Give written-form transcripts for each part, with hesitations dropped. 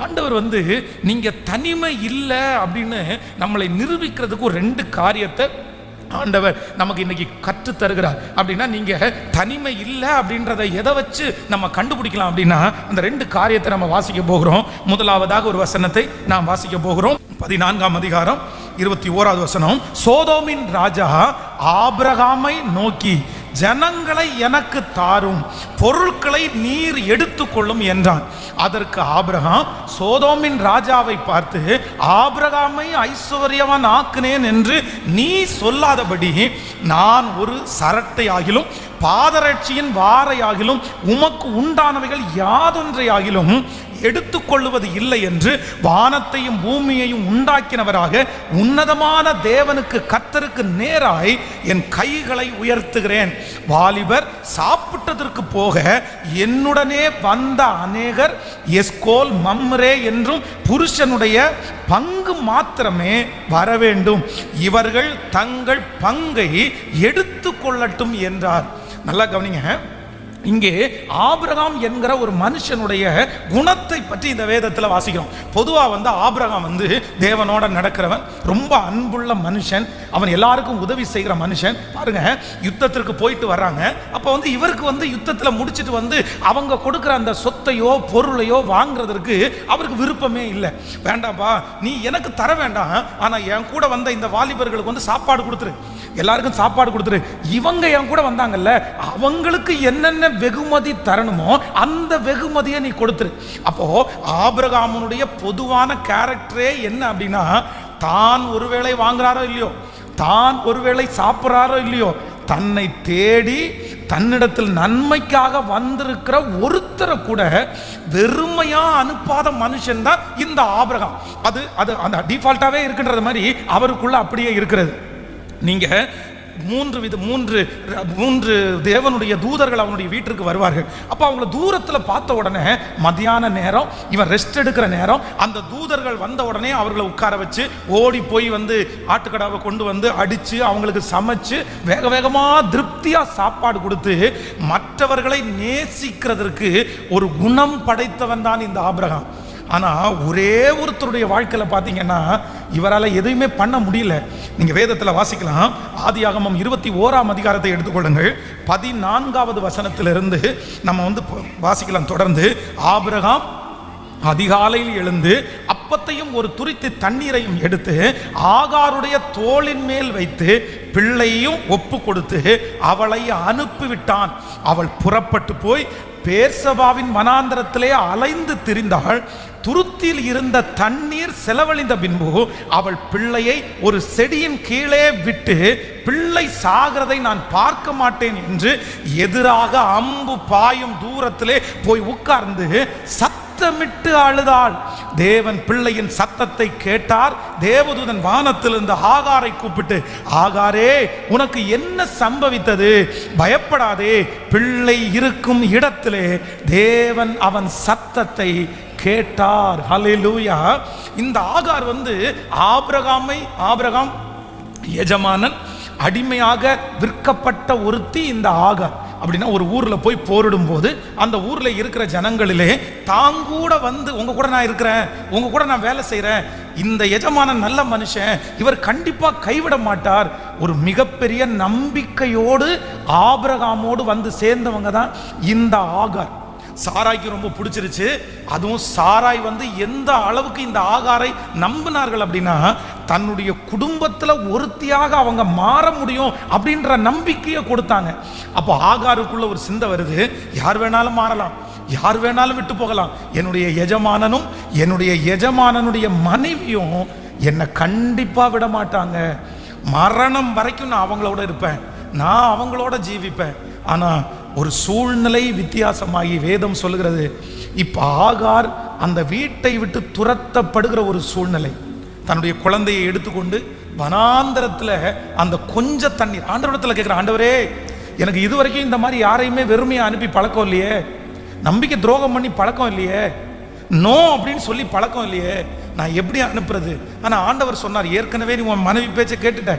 ஆண்டவர் நீங்க தனிமை இல்லை அப்படின்னு நம்மளை நிரூபிக்கிறதுக்கு ஒரு 2 காரியத்தை ஆண்டவர் நமக்கு இன்னைக்கு கற்று தருகிறார். அப்படின்னா நீங்க தனிமை இல்லை அப்படின்றத எதை வச்சு நம்ம கண்டுபிடிக்கலாம் அப்படின்னா அந்த 2 காரியத்தை நம்ம வாசிக்க போகிறோம். முதலாவதாக ஒரு வசனத்தை நாம் வாசிக்க போகிறோம். 14ஆம் அதிகாரம் 21வது வசனம். சோதோமின் ராஜா ஆபிரகாமை நோக்கி, ஜனங்களை எனக்கு தாரும், பொருட்களை நீர் எடுத்துக்கொள்ளும் என்றான். அதற்கு ஆபிரகாம் சோதோமின் ராஜாவை பார்த்து, ஆபிரகாமை ஐஸ்வர்யவான் ஆக்கினேன் என்று நீ சொல்லாதபடி நான் ஒரு சரட்டை ஆகிலும் பாதரட்சியின் வாரையாகிலும் உமக்கு உண்டானவைகள் யாதொன்றையாகிலும் எடுத்துக்கொள்வது இல்லை என்று வானத்தையும் பூமியையும் உண்டாக்கினவராக உன்னதமான தேவனுக்கு கர்த்தருக்கு நேராய் என் கைகளை உயர்த்துகிறேன். வாலிபர் சாப்பிட்டதற்கு போக என்னுடனே வந்த அநேகர் எஸ்கோல் மம்ரே என்றும் புருஷனுடைய பங்கு மாத்திரமே வர வேண்டும், இவர்கள் தங்கள் பங்கை எடுத்து கொள்ளட்டும் என்றார். நல்லா கவனிங்க. இங்கே ஆபிரகாம் என்கிற ஒரு மனுஷனுடைய குணத்தை பற்றி இந்த வேதத்தில் வாசிக்கிறோம். பொதுவாக ஆபிரகாம் தேவனோட நடக்கிறவன், ரொம்ப அன்புள்ள மனுஷன், அவன் எல்லாருக்கும் உதவி செய்கிற மனுஷன். பாருங்க, யுத்தத்திற்கு போயிட்டு வர்றாங்க. அப்போ இவருக்கு யுத்தத்தில் முடிச்சுட்டு அவங்க கொடுக்குற அந்த சொத்தையோ பொருளையோ வாங்குறதுக்கு அவருக்கு விருப்பமே இல்லை. வேண்டாம்ப்பா, நீ எனக்கு தர வேண்டாம், ஆனால் என் கூட வந்த இந்த வாலிபர்களுக்கு சாப்பாடு கொடுத்துரு, எல்லாருக்கும் சாப்பாடு கொடுத்துரு. இவங்க என் கூட வந்தாங்கல்ல, அவங்களுக்கு என்னென்ன வெகுமதி தரணுமோ அந்த வெகுமதியை நீ கொடுத்துரு. அப்போ ஆபிரகாமுடைய பொதுவான கேரக்டரே என்ன அப்படின்னா, தான் ஒருவேளை வாங்குறாரோ இல்லையோ, தான் ஒருவேளை சாப்பிட்றாரோ இல்லையோ, தன்னை தேடி தன்னிடத்தில் நன்மைக்காக வந்திருக்கிற ஒருத்தரை கூட வெறுமையா அனுப்பாத மனுஷன் தான் இந்த ஆபிரகாம். அது அது அந்த டிஃபால்ட்டாவே இருக்கின்றது மாதிரி அவருக்குள்ள அப்படியே இருக்கிறது. நீங்க மூன்று தேவனுடைய தூதர்கள் அவனுடைய வீட்டிற்கு வருவார்கள். அப்போ அவங்கள தூரத்தில் பார்த்த உடனே மத்தியான நேரம், இவன் ரெஸ்ட் எடுக்கிற நேரம், அந்த தூதர்கள் வந்த உடனே அவர்களை உட்கார வச்சு ஓடி போய் ஆட்டுக்கடாவை கொண்டு அடித்து அவங்களுக்கு சமைச்சு வேக வேகமாக திருப்தியாக சாப்பாடு கொடுத்து மற்றவர்களை நேசிக்கிறதற்கு ஒரு குணம் படைத்தவன் தான் இந்த ஆபிரகாம். ஆனால் ஒரே ஒருத்தருடைய வாழ்க்கையில் பார்த்தீங்கன்னா இவரால் எதுவுமே பண்ண முடியல. நீங்கள் வேதத்தில் வாசிக்கலாம். ஆதியாகமம் 21ஆம் அதிகாரத்தை எடுத்துக்கொள்ளுங்கள். 14வது வசனத்திலிருந்து நம்ம வாசிக்கலாம் தொடர்ந்து. ஆபிரகாம் அதிகாலையில் எழுந்து அப்பத்தையும் ஒரு துரித்து தண்ணீரையும் எடுத்து ஆகாருடைய தோளின் மேல் வைத்து பிள்ளையும் ஒப்பு கொடுத்து அவளை அனுப்பிவிட்டான். அவள் புறப்பட்டு போய் பேர்சபாவின் வனாந்தரத்திலே அலைந்து திரிந்தாள். துருத்தியில் இருந்த தண்ணீர் செலவழிந்த பின்பு அவள் பிள்ளையை ஒரு செடியின் கீழே விட்டு, பிள்ளை சாகிறதை நான் பார்க்க மாட்டேன் என்று எதிராக அம்பு பாயும் தூரத்திலே போய் உட்கார்ந்து சத்தமிட்டு அழுதாள். தேவன் பிள்ளையின் சத்தத்தை கேட்டார். தேவதூதன் வானத்திலிருந்து ஆகாரை கூப்பிட்டு, ஆகாரே, உனக்கு என்ன சம்பவித்தது? பயப்படாதே, பிள்ளை இருக்கும் இடத்திலே தேவன் அவன் சத்தத்தை கேட்டார். ஹல்லேலூயா. இந்த ஆகார் ஆபிரகாம் எஜமானன், அடிமையாக விற்கப்பட்ட ஒருத்தி இந்த ஆகார். அப்படின்னா ஒரு ஊரில் போய் போரிடும் போது அந்த ஊரில் இருக்கிற ஜனங்களிலே தாங்கூட உங்க கூட நான் இருக்கிறேன், உங்க கூட நான் வேலை செய்கிறேன், இந்த எஜமானன் நல்ல மனுஷன், இவர் கண்டிப்பாக கைவிட மாட்டார், ஒரு மிகப்பெரிய நம்பிக்கையோடு ஆபிரகாமோடு சேர்ந்தவங்க தான் இந்த ஆகார். சாராய்க்கு ரொம்ப பிடிச்சிருச்சு. அதுவும் சாராய் எந்த அளவுக்கு இந்த ஆகாரை நம்பினார்கள் அப்படின்னா, தன்னுடைய குடும்பத்தில் ஒருத்தியாக அவங்க மாற முடியும் அப்படின்ற நம்பிக்கையை கொடுத்தாங்க. அப்போ ஆகாருக்குள்ள ஒரு சிந்தை வருது, யார் வேணாலும் மாறலாம், யார் வேணாலும் விட்டு போகலாம், என்னுடைய எஜமானனும் என்னுடைய எஜமானனுடைய மனைவியும் என்னை கண்டிப்பாக விட மாட்டாங்க, மரணம் வரைக்கும் நான் அவங்களோட இருப்பேன், நான் அவங்களோட ஜீவிப்பேன். ஆனால் ஒரு சூழ்நிலை வித்தியாசமாகி வேதம் சொல்லுகிறது, இப்போ ஆகார் அந்த வீட்டை விட்டு துரத்தப்படுகிற ஒரு சூழ்நிலை. தன்னுடைய குழந்தையை எடுத்துக்கொண்டு வனாந்தரத்தில் அந்த கொஞ்ச தண்ணீர் ஆண்டவரிடத்தில் கேட்குற, ஆண்டவரே, எனக்கு இதுவரைக்கும் இந்த மாதிரி யாரையுமே வெறுமையாக அனுப்பி பழக்கம் இல்லையே, நம்பிக்கை துரோகம் பண்ணி பழக்கம் இல்லையே, நோ அப்படின்னு சொல்லி பழக்கம் இல்லையே, நான் எப்படி அனுப்புறது? ஆனால் ஆண்டவர் சொன்னார், ஏற்கனவே நீ உன் மனைவி பேச்சை கேட்டுட்ட,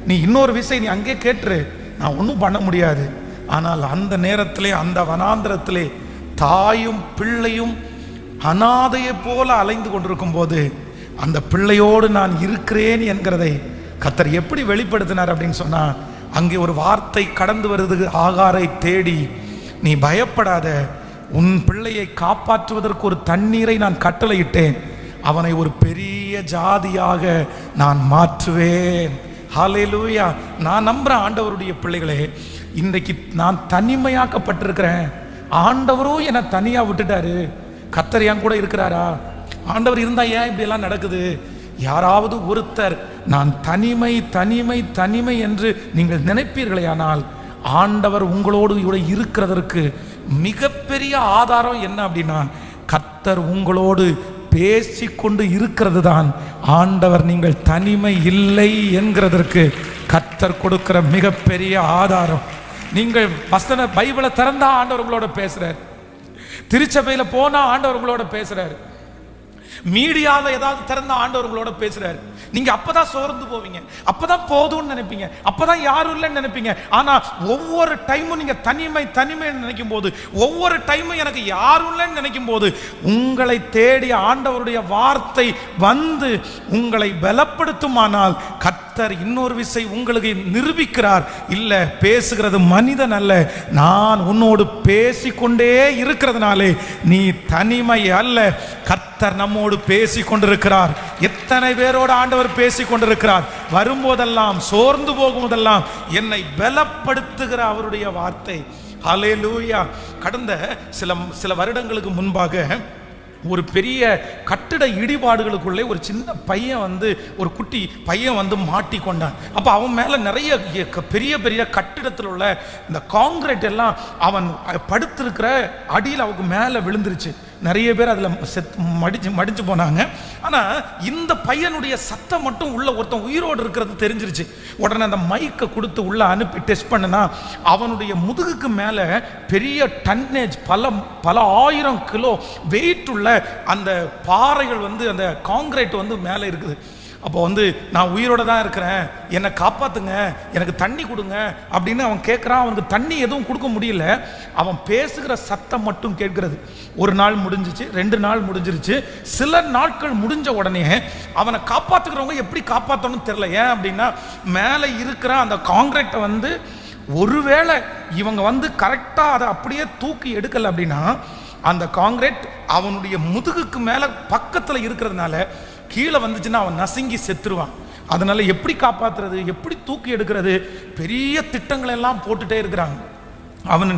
நீ இன்னொரு விஷயம் நீ அங்கே கேட்டுரு, நான் ஒன்றும் பண்ண முடியாது. ஆனால் அந்த நேரத்திலே அந்த வனாந்திரத்திலே தாயும் பிள்ளையும் அனாதையை போல அலைந்து கொண்டிருக்கும் போது அந்த பிள்ளையோடு நான் இருக்கிறேன் என்கிறதை கர்த்தர் எப்படி வெளிப்படுத்தினார் அப்படின்னு சொன்னா, அங்கே ஒரு வார்த்தை கடந்து வருது, ஆகாரை தேடி, நீ பயப்படாத, உன் பிள்ளையை காப்பாற்றுவதற்கு ஒரு தண்ணீரை நான் கட்டளையிட்டேன், அவனை ஒரு பெரிய ஜாதியாக நான் மாற்றுவேன். ஹல்லேலூயா. நான் நம்புறேன் ஆண்டவருடைய பிள்ளைகளே, இன்றைக்கு நான் தனிமையாக்கப்பட்டிருக்கிறேன். ஆண்டவரும் என்னை தனியா விட்டுட்டாரு. கர்த்தர் என் கூட இருக்கிறாரா? ஆண்டவர் இருந்தா ஏன் இப்படி எல்லாம் நடக்குது? யாராவது ஒருத்தர் நான் தனிமை தனிமை தனிமை என்று நீங்கள் நினைப்பீர்களே, ஆனால் ஆண்டவர் உங்களோடு இருக்கிறதற்கு மிகப்பெரிய ஆதாரம் என்ன அப்படின்னா, கர்த்தர் உங்களோடு பேசிக்கொண்டு இருக்கிறது தான் ஆண்டவர் நீங்கள் தனிமை இல்லை என்கிறதற்கு கர்த்தர் கொடுக்கிற மிகப்பெரிய ஆதாரம். நீங்கள் வசன பைபிளை திறந்தா ஆண்டவர் உங்களோட பேசுறார், திருச்சபையில போனா ஆண்டவர் உங்களோட பேசுறாரு, மீடியாவில் ஏதாவது திறந்த ஆண்டவர் உங்களோட பேசுறாரு. நீங்க அப்பதான் சோர்ந்து போவீங்க, அப்பதான் போதும்னு நினைப்பீங்க, அப்பதான் யாரும் இல்லைன்னு நினைப்பீங்க. ஆனா ஒவ்வொரு டைமும் நீங்க தனிமை தனிமை நினைக்கும் போது, ஒவ்வொரு டைமும் எனக்கு யாரும் இல்லைன்னு நினைக்கும் போது, உங்களை தேடி ஆண்டவருடைய வார்த்தை வந்து உங்களை பலப்படுத்துமானால் கர்த்தர் இன்னொரு விசை உங்களுக்கு நிரூபிக்கிறார். இல்ல, பேசுகிறது மனிதன் அல்ல, நான் உன்னோடு பேசிக்கொண்டே இருக்கிறதுனாலே நீ தனிமை அல்ல, கர்த்தர் நம்மோடு பேசி கொண்டிருக்கிறார். எத்தனை பேரோடு ஆண்டவர் பேசி கொண்டிருக்கிறார். வரும்போதெல்லாம், சோர்ந்து போகும்போதெல்லாம் என்னை பலப்படுத்துகிற அவருடைய வார்த்தை. ஹல்லேலூயா. கடந்த சில வருடங்களுக்கு முன்பாக ஒரு பெரிய கட்டிட இடிபாடுகளுக்குள்ளே ஒரு சின்ன பையன் வந்து, ஒரு குட்டி பையன் வந்து மாட்டி கொண்டான். அப்போ அவன் மேலே நிறைய பெரிய பெரிய கட்டிடத்தில் உள்ள இந்த காங்கிரீட் எல்லாம் அவன் படுத்திருக்கிற அடியில் அவனுக்கு மேலே விழுந்துருச்சு. நிறைய பேர் அதில் மடிச்சு போனாங்க. ஆனால் இந்த பையனுடைய சத்தம் மட்டும் உள்ள ஒருத்தன் உயிரோடு இருக்கிறது தெரிஞ்சிருச்சு. உடனே அந்த மைக்கை கொடுத்து உள்ள அனுப்பி டெஸ்ட் பண்ணுனா, அவனுடைய முதுகுக்கு மேலே பெரிய டன்னேஜ், பல ஆயிரம் கிலோ வெயிட் உள்ள அந்த பாறைகள் வந்து, அந்த காங்கிரீட் வந்து மேலே இருக்குது. அப்போ வந்து, நான் உயிரோட தான் இருக்கிறேன், என்னை காப்பாத்துங்க, எனக்கு தண்ணி கொடுங்க அப்படின்னு அவன் கேட்குறான். அவனுக்கு தண்ணி எதுவும் கொடுக்க முடியல, அவன் பேசுகிற சத்தம் மட்டும் கேட்கிறது. ஒரு நாள் முடிஞ்சிச்சு, 2 நாள் முடிஞ்சிருச்சு, சில நாட்கள் முடிஞ்ச உடனே அவனை காப்பாற்றுக்கிறவங்க எப்படி காப்பாற்றணும்னு தெரியல. ஏன் அப்படின்னா, மேலே இருக்கிற அந்த காங்கிரீட்டை வந்து ஒருவேளை இவங்க வந்து கரெக்டாக அதை அப்படியே தூக்கி எடுக்கலை அப்படின்னா, அந்த காங்கிரீட் அவனுடைய முதுகுக்கு மேலே பக்கத்தில் இருக்கிறதுனால கீழே வந்துச்சுன்னா அவன் நசுங்கி செத்துருவான். அதனால எப்படி காப்பாற்றுறது, எப்படி தூக்கி எடுக்கிறது, பெரிய திட்டங்கள் எல்லாம் போட்டுட்டே இருக்கிறாங்க. அவன்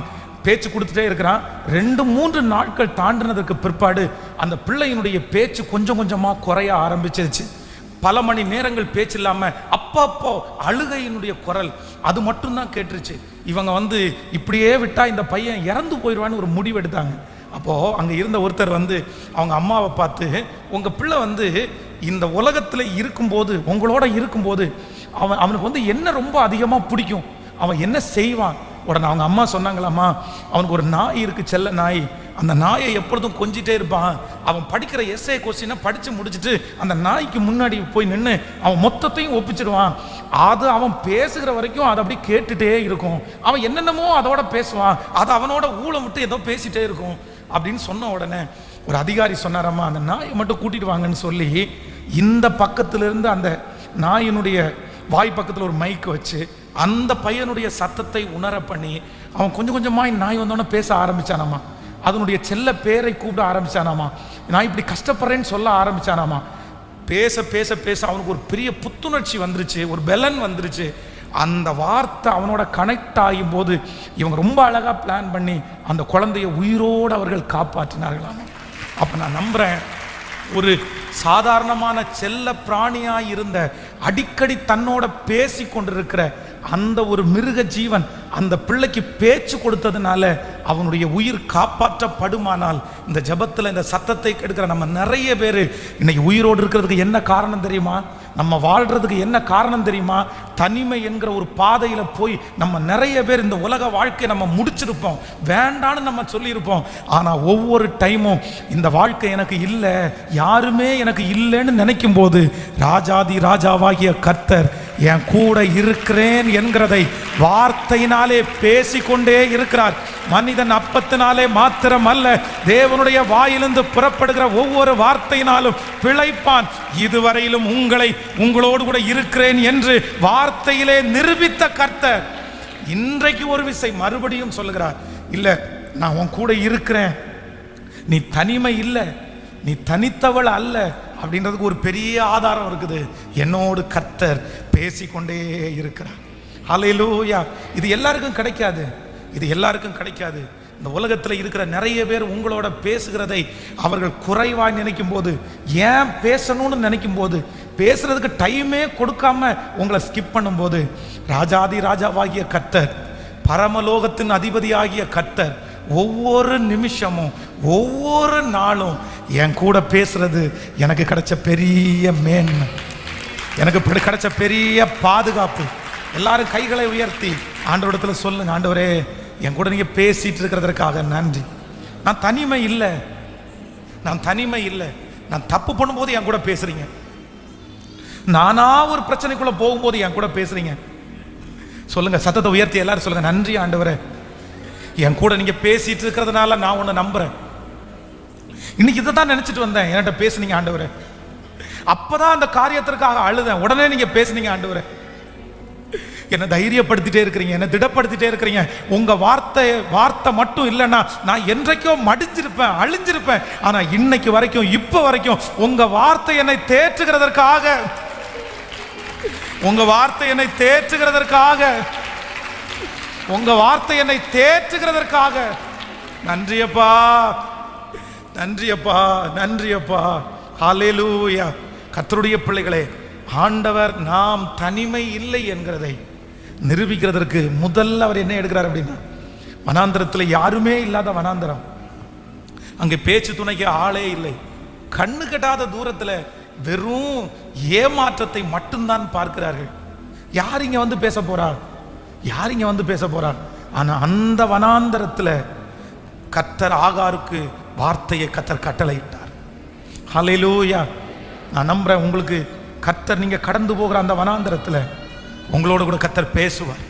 பேச்சு கொடுத்துட்டே இருக்கிறான். 2-3 நாட்கள் தாண்டினதுக்கு பிற்பாடு அந்த பிள்ளையினுடைய பேச்சு கொஞ்சம் கொஞ்சமாக குறைய ஆரம்பிச்சிருச்சு. பல மணி நேரங்கள் பேச்சு இல்லாமல் அப்பப்போ அழுகையினுடைய குரல் அது மட்டும்தான் கேட்டுருச்சு. இவங்க வந்து இப்படியே விட்டா இந்த பையன் இறந்து போயிடுவான்னு ஒரு முடிவு எடுத்தாங்க. அப்போது அங்கே இருந்த ஒருத்தர் வந்து அவங்க அம்மாவை பார்த்து, உங்கள் பிள்ளை வந்து இந்த உலகத்தில் இருக்கும்போது, உங்களோட இருக்கும்போது அவனுக்கு வந்து என்ன ரொம்ப அதிகமாக பிடிக்கும், அவன் என்ன செய்வான்? உடனே அவங்க அம்மா சொன்னாங்களாம்மா, அவனுக்கு ஒரு நாய் இருக்குது, செல்ல நாய், அந்த நாயை எப்பொழுதும் கொஞ்சிட்டே இருப்பான், அவன் படிக்கிற எஸ்ஏ கொஸ்டினை படித்து முடிச்சுட்டு அந்த நாய்க்கு முன்னாடி போய் நின்று அவன் மொத்தத்தையும் ஒப்பிச்சிடுவான், அது அவன் பேசுகிற வரைக்கும் அதை அப்படி கேட்டுகிட்டே இருக்கும், அவன் என்னென்னமோ அதோட பேசுவான், அது அவனோட ஊழம் விட்டு ஏதோ பேசிகிட்டே இருக்கும் அப்படின்னு சொன்ன உடனே ஒரு அதிகாரி சொன்னாரம்மா, அந்த நாயை மட்டும் கூட்டிட்டு வாங்கன்னு சொல்லி இந்த பக்கத்திலிருந்து அந்த நாயினுடைய வாய் பக்கத்தில் ஒரு மைக் வச்சு அந்த பையனுடைய சத்தத்தை உணர பண்ணி அவன் கொஞ்சம் கொஞ்சமாக நாய் வந்தோடனே பேச ஆரம்பிச்சானாமா. அதனுடைய செல்ல பேரை கூப்பிட ஆரம்பிச்சானாமா. நான் இப்படி கஷ்டப்படுறேன்னு சொல்ல ஆரம்பிச்சானாமா. பேச பேச பேச அவனுக்கு ஒரு பெரிய புத்துணர்ச்சி வந்துருச்சு, ஒரு பெலன் வந்துருச்சு. அந்த வார்த்தை அவனோட கனெக்ட் ஆகும் போது இவங்க ரொம்ப அழகாக பிளான் பண்ணி அந்த குழந்தைய உயிரோடு அவர்கள் காப்பாற்றினார்களாம். அப்போ நான் நம்புகிறேன், ஒரு சாதாரணமான செல்ல பிராணியாக இருந்த, அடிக்கடி தன்னோட பேசி கொண்டிருக்கிற அந்த ஒரு மிருக ஜீவன் அந்த பிள்ளைக்கு பேச்சு கொடுத்ததுனால அவனுடைய உயிர் காப்பாற்றப்படுமானால், இந்த ஜபத்தில் இந்த சத்தத்தை கெடுக்கிற நம்ம நிறைய பேர் இன்னைக்கு உயிரோடு இருக்கிறதுக்கு என்ன காரணம் தெரியுமா? நம்ம வாழ்கிறதுக்கு என்ன காரணம் தெரியுமா? தனிமை என்கிற ஒரு பாதையில் போய் நம்ம நிறைய பேர் இந்த உலக வாழ்க்கையை நம்ம முடிச்சிருப்போம், வேண்டான்னு நம்ம சொல்லியிருப்போம். ஆனால் ஒவ்வொரு டைமும் இந்த வாழ்க்கை எனக்கு இல்லை, யாருமே எனக்கு இல்லைன்னு நினைக்கும் போது ராஜாதி ராஜாவாகிய கர்த்தர் என் கூட இருக்கிறேன் என்கிறதை வார்த்தையினாலே பேசிக்கொண்டே இருக்கிறார். மனிதன் அப்பத்தினாலே மாத்திரம் அல்ல, தேவனுடைய வாயிலிருந்து புறப்படுகிற ஒவ்வொரு வார்த்தையினாலும் பிழைப்பான். இதுவரையிலும் உங்களோடு கூட இருக்கிறேன் என்று வார்த்தையிலே நிரூபித்த கர்த்தர் இன்றைக்கு ஒரு விசை மறுபடியும் சொல்லுகிறார், இல்லை நான் உன் கூட இருக்கிறேன், நீ தனிமை இல்லை, நீ தனித்தவள் அல்ல அப்படின்றதுக்கு ஒரு பெரிய ஆதாரம் இருக்குது. என்னோடு கர்த்தர் பேசிக்கொண்டே இருக்கிறார். ஹல்லேலூயா. இது எல்லாருக்கும் கிடைக்காது, இது எல்லாருக்கும் கிடைக்காது. இந்த உலகத்தில் இருக்கிற நிறைய பேர் உங்களோட பேசுகிறதை அவர்கள் குறைவாக நினைக்கும் போது, ஏன் பேசணும்னு நினைக்கும் போது, பேசுறதுக்கு டைமே கொடுக்காம உங்களை ஸ்கிப் பண்ணும்போது, ராஜாதி ராஜாவாகிய கர்த்தர், பரமலோகத்தின் அதிபதியாகிய கர்த்தர் ஒவ்வொரு நிமிஷமும் ஒவ்வொரு நாளும் என் கூட பேசுறது எனக்கு கிடைச்ச பெரிய மேன்மை, எனக்கு கிடைச்ச பெரிய பாதுகாப்பு. எல்லாரும் கைகளை உயர்த்தி ஆண்டவரிடத்துல சொல்லுங்க, ஆண்டவரே என் கூட நீங்க பேசிட்டு இருக்கிறதற்காக நன்றி. நான் தனிமை இல்லை, நான் தனிமை இல்லை. நான் தப்பு பண்ணும்போது என் கூட பேசுறீங்க, நானா ஒரு பிரச்சனைக்குள்ள போகும்போது என் கூட பேசுறீங்க. சொல்லுங்க, சத்தத்தை உயர்த்தி எல்லாரும் சொல்லுங்க, நன்றி ஆண்டவரே, என் கூட நீங்க பேசிட்டு இருக்கிறதுனால நான் உன்னை நம்புறேன். இன்னைக்கு இதை தான் நினைச்சிட்டு வந்தேன், என்கிட்ட பேசுனீங்க ஆண்டவரே, அப்பதான் அந்த காரியத்திற்காக அழுதேன், உடனே நீங்க பேசுனீங்க ஆண்டவரே, என்னை தைரியப்படுத்திட்டே இருக்கிறீங்க, என்னை திடப்படுத்திட்டே இருக்கிறீங்க. உங்க வார்த்தை மட்டும் இல்லைன்னா நான் என்றைக்கோ மடிஞ்சிருப்பேன், அழிஞ்சிருப்பேன். ஆனா இன்னைக்கு வரைக்கும், இப்ப வரைக்கும் உங்க வார்த்தை என்னை தேற்றுகிறதற்காக, உங்க வார்த்தை என்னை தேற்றுகிறதற்காக, உங்க வார்த்தை என்னை தேற்றுகிறதற்காக நன்றியப்பா, நன்றியப்பா, நன்றியப்பா. ஹல்லேலூயா. கர்த்தருடைய பிள்ளைகளே, ஆண்டவர் நாம் தனிமை இல்லை என்கிறதை நிரூபிக்கிறதற்கு முதல்ல அவர் என்ன எடுக்கிறார் அப்படின்னா, வனாந்தரத்தில் யாருமே இல்லாத வனாந்தரம், அங்கே பேச்சு துணைக்கு ஆளே இல்லை, கண்ணு கெட்டாத தூரத்தில் வெறும் ஏமாற்றத்தை மட்டும்தான் பார்க்கிறார்கள். யார் இங்க வந்து பேச போறார், யார் இங்க வந்து பேச போறார்? ஆனா அந்த வனாந்தரத்தில் கர்த்தர் ஆகாருக்கு வார்த்தையை கர்த்தர் கட்டளையிட்டார். ஹல்லேலூயா. நான் நம்புறேன், உங்களுக்கு கர்த்தர் நீங்க கடந்து போகிற அந்த வனாந்தரத்தில் உங்களோட கூட கர்த்தர் பேசுவார்.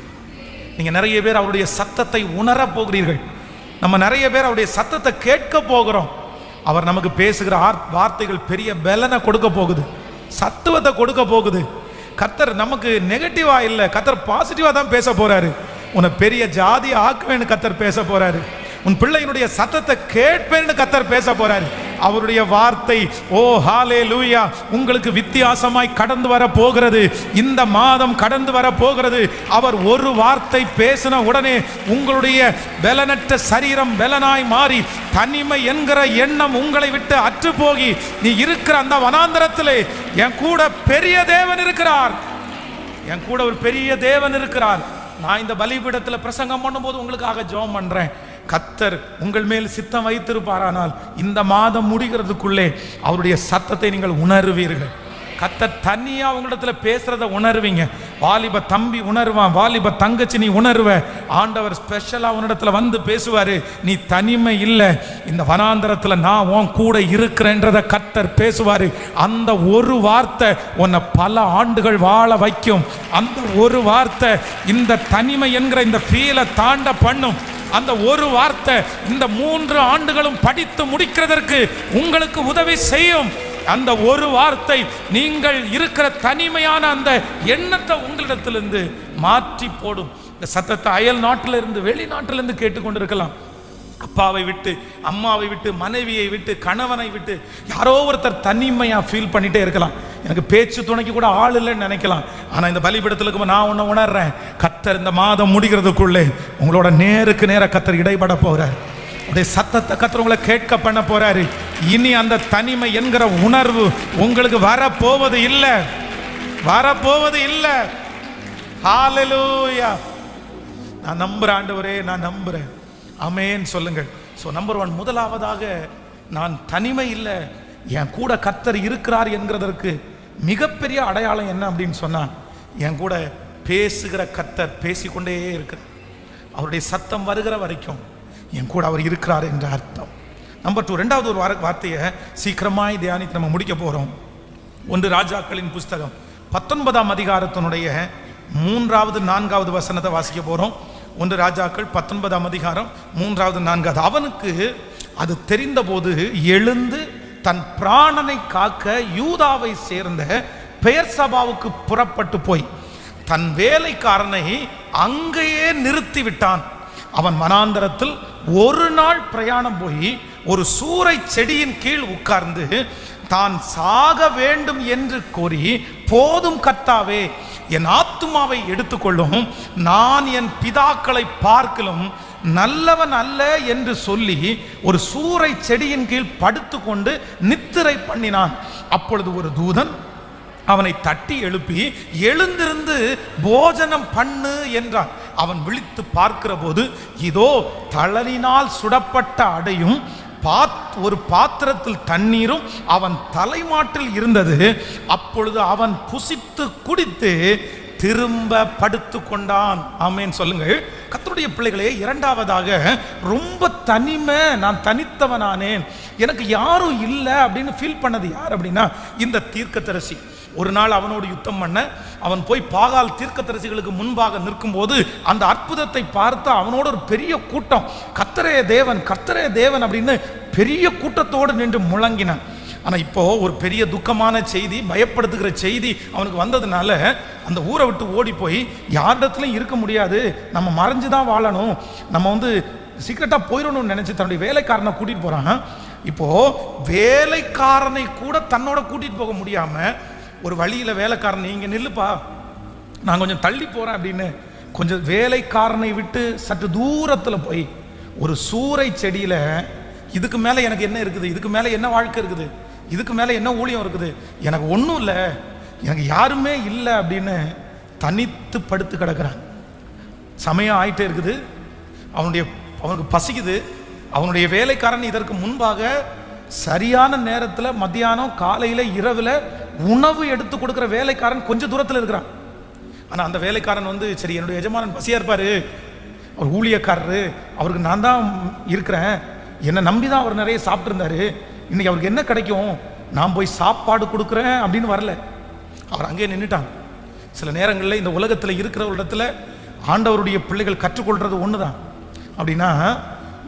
நீங்க நிறைய பேர் அவருடைய சத்தத்தை உணர போகிறீர்கள். நம்ம நிறைய பேர் அவருடைய சத்தத்தை கேட்க போகிறோம். அவர் நமக்கு பேசுகிற வார்த்தைகள் பெரிய பலனை கொடுக்க போகுது, சத்துவத்தை கொடுக்க போகுது. கர்த்தர் நமக்கு நெகட்டிவா இல்லை, கர்த்தர் பாசிட்டிவா தான் பேச போறாரு. உன்னை பெரிய ஜாதி ஆக்குவேன்னு கர்த்தர் பேச போறாரு. உன் பிள்ளையினுடைய சத்தத்தை கேட்பேன்னு கர்த்தர் பேச போறாரு. அவருடைய வார்த்தை, ஓ ஹல்லேலூயா, உங்களுக்கு வித்தியாசமாய் கடந்து வர போகிறது. இந்த மாதம் கடந்து வர போகிறது. அவர் ஒரு வார்த்தை பேசின உடனே உங்களுடைய பலனற்ற சரீரம் பலனாய் மாறி, தனிமை என்கிற எண்ணம் உங்களை விட்டு அற்று போகி, நீ இருக்கிற அந்த வனாந்தரத்திலே என் கூட பெரிய தேவன் இருக்கிறார், என் கூட ஒரு பெரிய தேவன் இருக்கிறார். நான் இந்த பலிபீடத்தில் பிரசங்கம் பண்ணும்போது உங்களுக்காக ஜெபம் பண்றேன். கர்த்தர் உங்கள் மேல் சித்தம் வைத்திருப்பாரானால் இந்த மாதம் முடிகிறதுக்குள்ளே அவருடைய சத்தத்தை நீங்கள் உணர்வீர்கள். கர்த்தர் தனியா உங்களிடத்துல பேசுறத உணர்வீங்க. வாலிப தம்பி உணர்வான், வாலிப தங்கச்சி நீ உணர்வ. ஆண்டவர் ஸ்பெஷலா உன்னிடத்துல வந்து பேசுவாரு, நீ தனிமை இல்லை, இந்த வனாந்தரத்துல நான் உன் கூட இருக்கிறேன்றத கர்த்தர் பேசுவாரு. அந்த ஒரு வார்த்தை உன்னை பல ஆண்டுகள் வாழ வைக்கும். அந்த ஒரு வார்த்தை இந்த தனிமை என்கிற இந்த ஃபீலை தாண்ட பண்ணும். அந்த ஒரு வார்த்தை இந்த 3 ஆண்டுகளும் படித்து முடிக்கிறதற்கு உங்களுக்கு உதவி செய்யும். அந்த ஒரு வார்த்தை நீங்கள் இருக்கிற தனிமையான அந்த எண்ணத்தை உங்களிடத்திலிருந்து மாற்றி போடும். இந்த சத்தத்தை அயல் நாட்டிலிருந்து, வெளிநாட்டிலிருந்து கேட்டுக்கொண்டிருக்கலாம். அப்பாவை விட்டு, அம்மாவை விட்டு, மனைவியை விட்டு, கணவனை விட்டு யாரோ ஒருத்தர் தனிமையா ஃபீல் பண்ணிட்டே இருக்கலாம். எனக்கு பேச்சு துணைக்கு கூட ஆள் இல்லைன்னு நினைக்கலாம். ஆனா இந்த பலிபீடத்தில் நான் ஒன்று உணர்றேன், கர்த்தர் இந்த மாதம் முடிகிறதுக்குள்ளே உங்களோட நேருக்கு நேர கர்த்தர் இடைப்பட போறார். உடைய சத்தத்தை கர்த்தர் உங்களை கேட்க பண்ண போறாரு. இனி அந்த தனிமை என்கிற உணர்வு உங்களுக்கு வரப்போவது இல்லை, வரப்போவது இல்லை. ஹல்லேலூயா. நான் நம்புறேன் ஆண்டவரே, நான் நம்புறேன். ஆமென் சொல்லுங்கள். ஸோ நம்பர் 1, முதலாவதாக நான் தனிமை இல்லை, என் கூட கர்த்தர் இருக்கிறார் என்கிறதற்கு மிகப்பெரிய அடையாளம் என்ன அப்படின்னு சொன்னா, என் கூட பேசுகிற கர்த்தர் பேசிக்கொண்டே இருக்கிறார். அவருடைய சத்தம் வருகிற வரைக்கும் என் கூட அவர் இருக்கிறார் என்ற அர்த்தம். நம்பர் 2, ரெண்டாவது ஒரு வார்த்தையை சீக்கிரமாய் தியானித்து நம்ம முடிக்க போறோம். 1 ராஜாக்களின் புஸ்தகம் 19ஆம் அதிகாரத்தினுடைய 3வது 4வது வசனத்தை வாசிக்க போறோம். 1 ராஜாக்கள் 19ஆம் அதிகாரம் 3வது 4வது. அவனுக்கு அது தெரிந்தபோது எழுந்து தன் பிராணனை காக்க யூதாவை சேர்ந்த பெயர்சபாவுக்கு புறப்பட்டு போய் தன் வேலைக்காரனை அங்கேயே நிறுத்தி விட்டான். அவன் வனாந்தரத்தில் ஒரு நாள் பிரயாணம் போய் ஒரு சூரை செடியின் கீழ் உட்கார்ந்து தான் சாக வேண்டும் என்று கோரி, போதும் கர்த்தாவே, என் ஆத்துமாவை எடுத்துக்கொள்ளும், நான் என் பிதாக்களை பார்க்கலும் நல்லவன் அல்ல என்று சொல்லி ஒரு சூரை செடியின் கீழ் படுத்துக்கொண்டு நித்திரை பண்ணினான். அப்பொழுது ஒரு தூதன் அவனை தட்டி எழுப்பி, எழுந்திருந்து போஜனம் பண்ணு என்றான். அவன் விழித்து பார்க்கிற போது இதோ தளரினால் சுடப்பட்ட அடையும் ஒரு பாத்திரத்தில் தண்ணீரும் அவன் தலைமாட்டில் இருந்தது. அப்பொழுது அவன் புசித்து குடித்து திரும்ப படுத்து கொண்டான். ஆமேன் சொல்லுங்கள். கர்த்தருடைய பிள்ளைகளே, இரண்டாவதாக ரொம்ப தனிமை, நான் தனித்தவனானேன், எனக்கு யாரும் இல்லை அப்படின்னு ஃபீல் பண்ணது யார் அப்படின்னா இந்த தீர்க்கதரிசி. ஒரு நாள் அவனோடு யுத்தம் பண்ண அவன் போய் பாகால் தீர்க்கதரிசிகளுக்கு முன்பாக நிற்கும் போது அந்த அற்புதத்தை பார்த்து அவனோட ஒரு பெரிய கூட்டம், கர்த்தரே தேவன், கர்த்தரே தேவன் அப்படின்னு பெரிய கூட்டத்தோடு நின்று முழங்கினான். ஆனால் இப்போ ஒரு பெரிய துக்கமான செய்தி, பயப்படுத்துகிற செய்தி அவனுக்கு வந்ததுனால அந்த ஊரை விட்டு ஓடி போய் யாரிடத்துலையும் இருக்க முடியாது, நம்ம மறைஞ்சு தான் வாழணும், நம்ம சீக்கிரட்டாக போயிடணும்னு நினச்சி தன்னுடைய வேலைக்காரனை கூட்டிகிட்டு போகிறான். இப்போது வேலைக்காரனை கூட தன்னோட கூட்டிகிட்டு போக முடியாமல் ஒரு வழியில் வேலைக்காரன், இங்கே நில்லுப்பா, நான் கொஞ்சம் தள்ளி போகிறேன் அப்படின்னு கொஞ்சம் வேலைக்காரனை விட்டு சற்று தூரத்தில் போய் ஒரு சூறை செடியில், இதுக்கு மேலே எனக்கு என்ன இருக்குது, இதுக்கு மேலே என்ன வாழ்க்கை இருக்குது, இதுக்கு மேலே என்ன ஊழியம் இருக்குது, எனக்கு ஒன்றும் இல்லை, எனக்கு யாருமே இல்லை அப்படின்னு தனித்து படுத்து கிடக்கிறான். சமயம் ஆயிட்டே இருக்குது, அவனுக்கு பசிக்குது. அவனுடைய வேலைக்காரன் இதற்கு முன்பாக சரியான நேரத்தில் மத்தியானம், காலையில், இரவில் உணவு எடுத்து கொடுக்குற வேலைக்காரன் கொஞ்சம் தூரத்தில் இருக்கிறான். ஆனால் அந்த வேலைக்காரன் சரி, என்னுடைய எஜமானன் பசியாக இருப்பார், அவர் ஊழியக்காரரு, அவருக்கு நான் தான் இருக்கிறேன், என்னை நம்பி தான் அவர் நிறைய சாப்பிட்ருந்தாரு, இன்னைக்கு அவருக்கு என்ன கிடைக்கும், நான் போய் சாப்பாடு கொடுக்குறேன் அப்படின்னு வரல. அவர் அங்கேயே நின்றுட்டான். சில நேரங்களில் இந்த உலகத்தில் இருக்கிற ஒரு இடத்துல ஆண்டவருடைய பிள்ளைகள் கற்றுக்கொள்கிறது ஒன்று தான். அப்படின்னா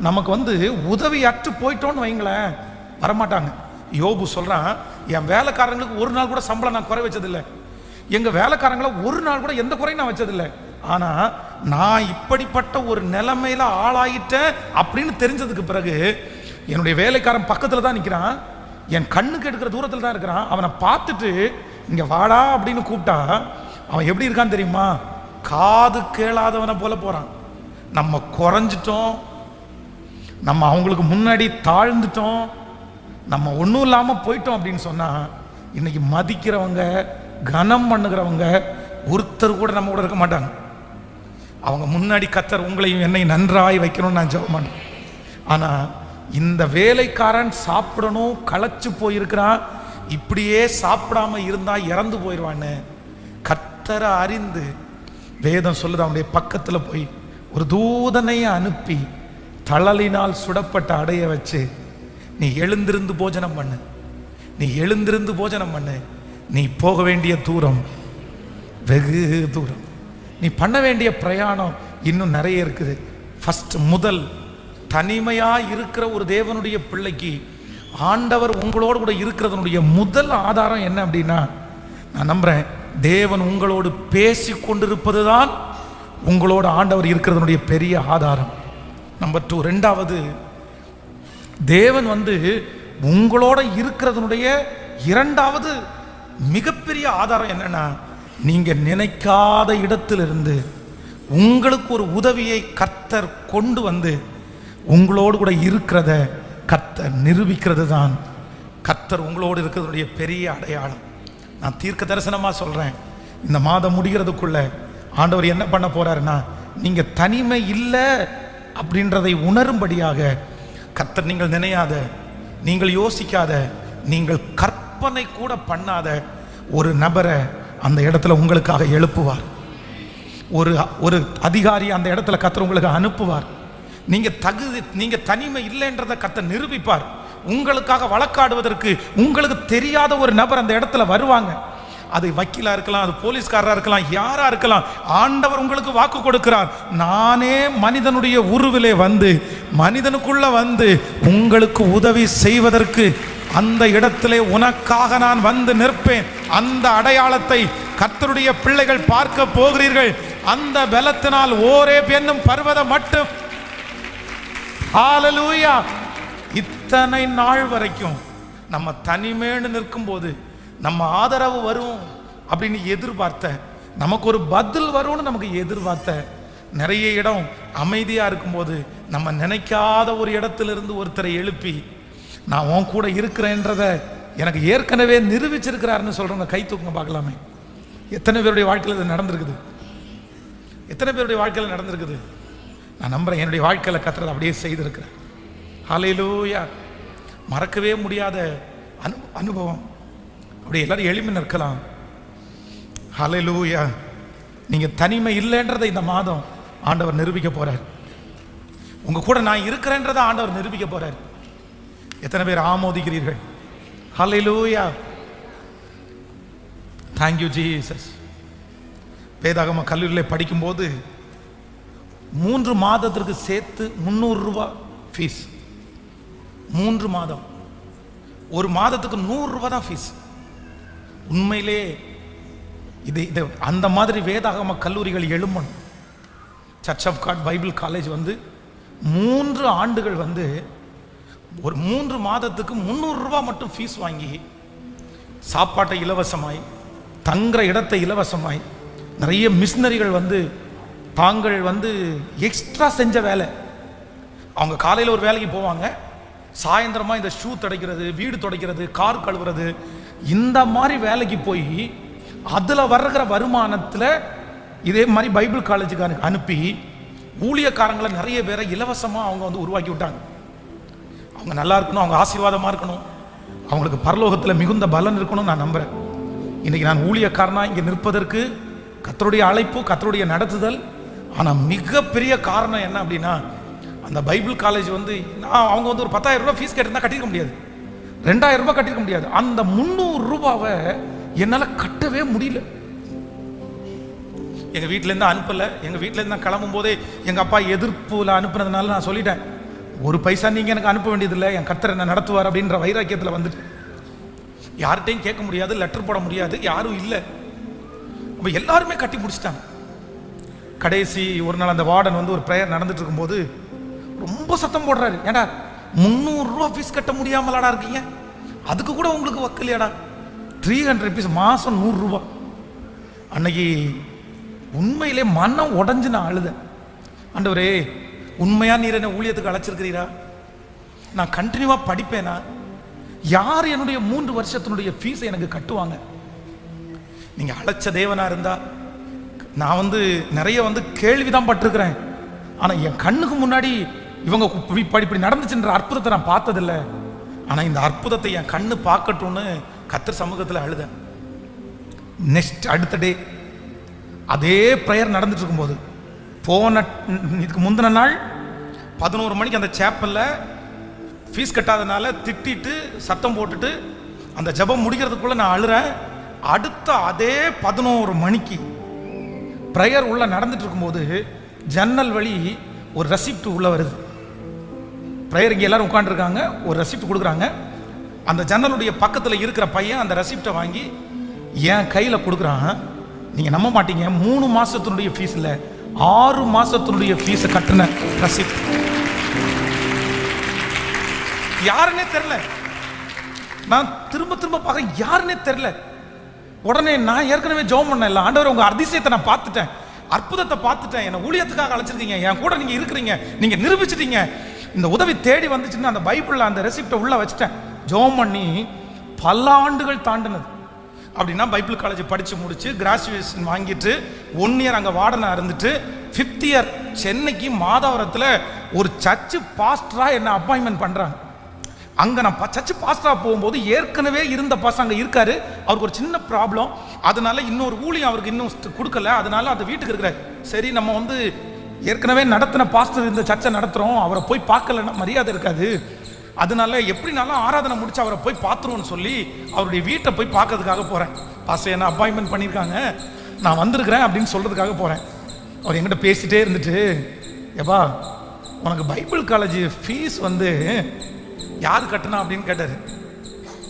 நமக்கு உதவி அற்று போயிட்டோன்னு வைங்களேன், வரமாட்டாங்க. யோபு சொல்கிறான், என் வேலைக்காரங்களுக்கு ஒரு நாள் கூட சம்பளம் நான் குறை வச்சதில்லை, எங்கள் வேலைக்காரங்களை ஒரு நாள் கூட எந்த குறையும் நான் வச்சதில்லை, ஆனால் நான் இப்படிப்பட்ட ஒரு நிலைமையில் ஆளாயிட்டேன் அப்படின்னு தெரிஞ்சதுக்கு பிறகு என்னுடைய வேலைக்காரன் பக்கத்தில் தான் நிற்கிறான், என் கண்ணுக்கு எடுக்கிற தூரத்தில் தான் இருக்கிறான். அவனை பார்த்துட்டு இங்கே வாடா அப்படின்னு கூப்பிட்டா அவன் எப்படி இருக்கான்னு தெரியுமா? காது கேளாதவனை போல போகிறான். நம்ம குறைஞ்சிட்டோம், நம்ம அவங்களுக்கு முன்னாடி தாழ்ந்துட்டோம், நம்ம ஒன்றும் இல்லாமல் போயிட்டோம் அப்படின்னு சொன்னால் இன்னைக்கு மதிக்கிறவங்க, கனம் பண்ணுகிறவங்க ஒருத்தர் கூட நம்ம கூட இருக்க மாட்டாங்க. அவங்க முன்னாடி கர்த்தர் உங்களையும் என்னை நன்றாய் வைக்கணும்னு நான் ஜெபம் பண்ணேன். ஆனால் இந்த வேலைக்காரன் சாப்பிடணும், களைச்சு போயிருக்கிறான், இப்படியே சாப்பிடாம இருந்தால் இறந்து போயிடுவான்னு கர்த்தரை அறிந்து வேதம் சொல்லுது, அவனுடைய பக்கத்தில் போய் ஒரு தூதனை அனுப்பி தழலினால் சுடப்பட்ட அடைய வச்சு, நீ எழுந்திருந்து போஜனம் பண்ணு, நீ எழுந்திருந்து போஜனம் பண்ணு, நீ போக வேண்டிய தூரம் வெகு தூரம், நீ பண்ண வேண்டிய பிரயாணம் இன்னும் நிறைய இருக்குது. ஃபர்ஸ்ட் முதல் தனிமையாக இருக்கிற ஒரு தேவனுடைய பிள்ளைக்கு ஆண்டவர் உங்களோடு கூட இருக்கிறதனுடைய முதல் ஆதாரம் என்ன அப்படின்னா, நான் நம்புகிறேன், தேவன் உங்களோடு பேசி கொண்டிருப்பது தான் உங்களோட ஆண்டவர் இருக்கிறதனுடைய பெரிய ஆதாரம். நம்பர் 2, ரெண்டாவது, தேவன் உங்களோட இருக்கிறதனுடைய இரண்டாவது மிகப்பெரிய ஆதாரம் என்னன்னா, நீங்க நினைக்காத இடத்திலிருந்து உங்களுக்கு ஒரு உதவியை கர்த்தர் கொண்டு உங்களோடு கூட இருக்கிறத கர்த்தர் நிரூபிக்கிறது தான் கர்த்தர் உங்களோடு இருக்கிறதுடைய பெரிய அடையாளம். நான் தீர்க்க தரிசனமாக சொல்கிறேன், இந்த மாதம் முடிகிறதுக்குள்ள ஆண்டவர் என்ன பண்ண போறாருன்னா, நீங்கள் தனிமை இல்லை அப்படின்றதை உணரும்படியாக கர்த்தர் நீங்கள் நினையாத, நீங்கள் யோசிக்காத, நீங்கள் கற்பனை கூட பண்ணாத ஒரு நபரை அந்த இடத்துல உங்களுக்காக எழுப்புவார். ஒரு அதிகாரி அந்த இடத்துல கர்த்தர் உங்களுக்கு அனுப்புவார். நீங்க தனிமை இல்லைன்றதை கர்த்தர் நிரூபிப்பார். உங்களுக்காக வழக்காடுவதற்கு உங்களுக்கு தெரியாத ஒரு நபர் அந்த இடத்துல வருவாங்க. அது வக்கீலா இருக்கலாம், அது போலீஸ்காரரா இருக்கலாம், யாரா இருக்கலாம். ஆண்டவர் உங்களுக்கு வாக்கு கொடுக்கிறார், நானே மனிதனுடைய உருவிலே வந்து மனிதனுக்குள்ள வந்து உங்களுக்கு உதவி செய்வதற்கு அந்த இடத்திலே உனக்காக நான் வந்து நிற்பேன். அந்த அடையாளத்தை கர்த்தருடைய பிள்ளைகள் பார்க்க போகிறீர்கள். அந்த பலத்தினால் ஓரேப் என்னும் பர்வதம் மட்டும், ஹல்லேலூயா, இத்தனை நாள் வரைக்கும் நம்ம தனிமேன்னு நிற்கும் போது நம்ம ஆதரவு வரும் அப்படின்னு எதிர்பார்த்த, நமக்கு ஒரு பதில் வரும்னு நமக்கு எதிர்பார்த்த, நிறைய இடம் அமைதியா இருக்கும்போது நம்ம நினைக்காத ஒரு இடத்திலிருந்து ஒருத்தரை எழுப்பி நான் உன் கூட இருக்கிறேன்றத எனக்கு ஏற்கனவே நிரூபிச்சிருக்கிறாருன்னு சொல்றவங்க கை தூக்குங்க பார்க்கலாமே. எத்தனை பேருடைய வாழ்க்கையில் இது நடந்திருக்குது? எத்தனை பேருடைய வாழ்க்கையில் நடந்திருக்குது? நான் நம்புறேன் என்னுடைய வாழ்க்கையில் கர்த்தர் அப்படியே செய்திருக்கிறேன். ஹல்லேலூயா. மறக்கவே முடியாத அனுபவம். அப்படி எல்லாரும் எளிமை நிற்கலாம். ஹல்லேலூயா. நீங்க தனிமை இல்லைன்றதை இந்த மாதம் ஆண்டவர் நிரூபிக்க போறார். உங்க கூட நான் இருக்கிறேன்றதை ஆண்டவர் நிரூபிக்க போறார். எத்தனை பேர் ஆமோதிக்கிறீர்கள்? ஹல்லேலூயா. Thank you Jesus. வேதாகம கல்லூரியில் படிக்கும்போது 3 மாதத்திற்கு சேர்த்து 300 ரூபாய் ஃபீஸ். 3 மாதம், ஒரு மாதத்துக்கு 100 ரூபாய் தான் ஃபீஸ். உண்மையிலே இது அந்த மாதிரி வேதாகம கல்லூரிகள் எழும்பணும். Church of God Bible college வந்து 3 ஆண்டுகள் வந்து ஒரு 3 மாதத்துக்கு 300 ரூபாய் மட்டும் ஃபீஸ் வாங்கி சாப்பாட்டை இலவசமாய், தங்குற இடத்தை இலவசமாய், நிறைய மிஷினரிகள் வந்து தாங்கள் வந்து எக்ஸ்ட்ரா செஞ்ச வேலை. அவங்க காலையில் ஒரு வேலைக்கு போவாங்க, சாயந்தரமா இந்த ஷூ துடைக்கிறது, வீடு துடைக்கிறது, கார் கழுவுறது, இந்த மாதிரி வேலைக்கு போய் அதுல வர்ற வருமானத்துல இதே மாதிரி பைபிள் காலேஜுக்கு அனுப்பி ஊழியக்காரங்களை நிறைய பேரை இலவசமா அவங்க வந்து உருவாக்கி விட்டாங்க. அவங்க நல்லா இருக்கணும், அவங்க ஆசீர்வாதமா இருக்கணும், அவங்களுக்கு பரலோகத்துல மிகுந்த பலன் இருக்கணும் நான் நம்புறேன். இன்னைக்கு நான் ஊழியக்காரனா இங்க நிற்பதற்கு கர்த்தருடைய அழைப்பு, கர்த்தருடைய நடத்துதல். ஆனா மிகப்பெரிய காரணம் என்ன அப்படின்னா, அந்த பைபிள் காலேஜ் வந்து அவங்க வந்து ஒரு 10,000 ரூபாய் ஃபீஸ் கேட்டிருந்தா கட்டிருக்க முடியாது, 2,000 ரூபாய் கட்டிருக்க முடியாது. அந்த 300 ரூபாவை என்னால கட்டவே முடியல. எங்க வீட்டுல இருந்து அனுப்பல. எங்க வீட்டுல இருந்து கிளம்பும் போதே எங்க அப்பா எதிர்ப்புல அனுப்புனதுனால நான் சொல்லிட்டேன், ஒரு பைசா நீங்க எனக்கு அனுப்ப வேண்டியதில்லை, என் கர்த்தர் என்ன நடத்துவார் அப்படின்ற வைராக்கியத்தில் வந்துட்டு யார்கிட்டையும் கேட்க முடியாது, லெட்டர் போட முடியாது, யாரும் இல்லை. அப்ப எல்லாருமே கட்டி முடிச்சிட்டாங்க. கடைசி ஒரு நாள் அந்த வார்டன் வந்து ஒரு ப்ரேயர் நடந்துட்டு இருக்கும்போது ரொம்ப சத்தம் போடுறாரு, ஏடா 300 ரூபாய் ஃபீஸ் கட்ட முடியாமலாடா இருக்கீங்க, அதுக்கு கூட உங்களுக்கு வக்கலையாடா, 300 rupees மாசம் 100 ரூபாய். அன்னைக்கு உண்மையிலே மனம் உடஞ்சு நான் அழுதேன். ஆண்டவரே, உண்மையா நீர் என்ன ஊழியத்துக்கு அழைச்சிருக்கிறீரா? நான் கண்டினியூவா படிப்பேனா? யார் என்னுடைய 3 வருஷத்தினுடைய ஃபீஸை எனக்கு கட்டுவாங்க? நீங்க அழைச்ச தேவனா இருந்தா, நான் வந்து நிறைய வந்து கேள்விதான் பட்டிருக்கிறேன், ஆனா என் கண்ணுக்கு முன்னாடி இவங்க இப்படி நடந்துச்சுன்ற அற்புதத்தை நான் பார்த்ததில்லை. ஆனா இந்த அற்புதத்தை என் கண்ணு பார்க்கட்டும்னு கர்த்தர் சமூகத்தில் அழுதேன். நெக்ஸ்ட் அடுத்த டே அதே ப்ரேயர் நடந்துட்டு இருக்கும்போது, போன இதுக்கு முந்தின நாள் 11 மணிக்கு அந்த சேப்பல்ல ஃபீஸ் கட்டாதனால திட்டிட்டு சத்தம் போட்டுட்டு அந்த ஜெபம் முடிக்கிறதுக்குள்ள நான் அழுறேன். அடுத்த அதே 11 மணிக்கு ப்ரேயர் உள்ள நடந்துட்டு இருக்கும்போது ஜன்னல் வழி ஒரு ரெசிப்ட் உள்ள வருது. ப்ரேயர் இங்கே எல்லாரும் உட்காந்துருக்காங்க, ஒரு ரெசிப்ட் கொடுக்குறாங்க. அந்த ஜன்னலுடைய பக்கத்தில் இருக்கிற பையன் அந்த ரெசிப்டை வாங்கி என் கையில் கொடுக்குறான். நீங்கள் நம்ப மாட்டீங்க, 3 மாசத்தினுடைய ஃபீஸ் இல்லை, 6 மாசத்தினுடைய ஃபீஸை கட்டின ரெசிப்ட். யாருன்னே தெரியல. நான் திரும்ப திரும்ப பார்க்க யாருன்னே தெரியல. உடனே நான் ஏற்கனவே ஜெபம் பண்ண இல்லை, ஆண்டவர் உங்க அதிசயத்தை நான் பார்த்துட்டேன், அற்புதத்தை பார்த்துட்டேன், என்னை ஊழியத்துக்காக அழைச்சிருக்கீங்க, என் கூட நீங்க இருக்கிறீங்க, நீங்க நிரூபிச்சிட்டீங்க, இந்த உதவி தேடி வந்துச்சுன்னு அந்த பைபிள்ல அந்த ரெசிப்டை உள்ள வச்சுட்டேன். ஜெபம் பண்ணி பல ஆண்டுகள் தாண்டினது. அப்படின்னா பைபிள் காலேஜ் படிச்சு முடிச்சு கிராஜுவேஷன் வாங்கிட்டு 1 இயர் அங்கே வார்டனா இருந்துட்டு 5th இயர் சென்னைக்கு மாதாவரத்தில் ஒரு சர்ச்சு பாஸ்டரா என்ன அப்பாயின்மெண்ட் பண்றாங்க. அங்கே நான் சர்ச்சு பாஸ்டரா போகும்போது ஏற்கனவே இருந்த பாஸ்டர் அங்கே இருக்காரு, அவருக்கு ஒரு சின்ன ப்ராப்ளம், அதனால இன்னொரு ஊழியம் அவருக்கு இன்னும் கொடுக்கல, அதனால அந்த வீட்டுக்கு இருக்கிறார். சரி, நம்ம வந்து ஏற்கனவே நடத்தின பாஸ்டர் இந்த சர்ச்சை நடத்துறோம், அவரை போய் பார்க்கலன்னா மரியாதை இருக்காது, அதனால எப்படினாலும் ஆராதனை முடிச்சு அவரை போய் பார்த்துருவோன்னு சொல்லி அவருடைய வீட்டை போய் பார்க்கறதுக்காக போகிறேன். பாஸ்டர் என்ன அப்பாயின்மெண்ட் பண்ணியிருக்காங்க, நான் வந்திருக்கிறேன் அப்படின்னு சொல்கிறதுக்காக போகிறேன். அவர் என்கிட்ட பேசிகிட்டே இருந்துட்டு, எப்பா உனக்கு பைபிள் காலேஜ் ஃபீஸ் யார் கட்டினா அப்படின்னு கேட்டார்.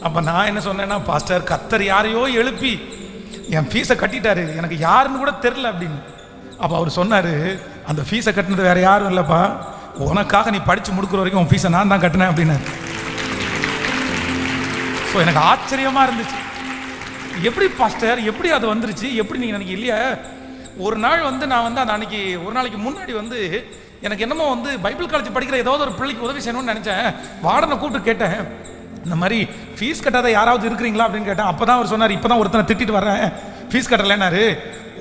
அப்போ நான் என்ன சொன்னேன்னா, பாஸ்டர் கர்த்தர் யாரையோ எழுப்பி என் ஃபீஸை கட்டிட்டாரு, எனக்கு யாருன்னு கூட தெரில அப்படின்னு. அப்போ அவர் சொன்னார், அந்த ஃபீஸை கட்டினது வேறு யாரும் இல்லைப்பா, உனக்காக நீ படித்து முடிக்கிற வரைக்கும் உன் ஃபீஸை நான் தான் கட்டினேன் அப்படின்னாரு. ஸோ எனக்கு ஆச்சரியமாக இருந்துச்சு. எப்படி பாஸ்டர் எப்படி அது வந்துருச்சு, எப்படி நீங்கள் எனக்கு இல்லையா? ஒரு நாள் நான் அந்த அன்னைக்கு ஒரு நாளைக்கு முன்னாடி எனக்கு என்னமோ பைபிள் காலேஜ் படிக்கிற ஏதாவது ஒரு பிள்ளைக்கு உதவி செய்யணும்னு நினச்சேன். வார்டனை கூப்பிட்டு கேட்டேன், இந்த மாதிரி ஃபீஸ் கட்டாத யாராவது இருக்கிறீங்களா அப்படின்னு கேட்டேன். அப்போ தான் அவர் சொன்னார், இப்போ தான் ஒருத்தனை திட்டிட்டு வரேன், ஃபீஸ் கட்டலைன்னாரு.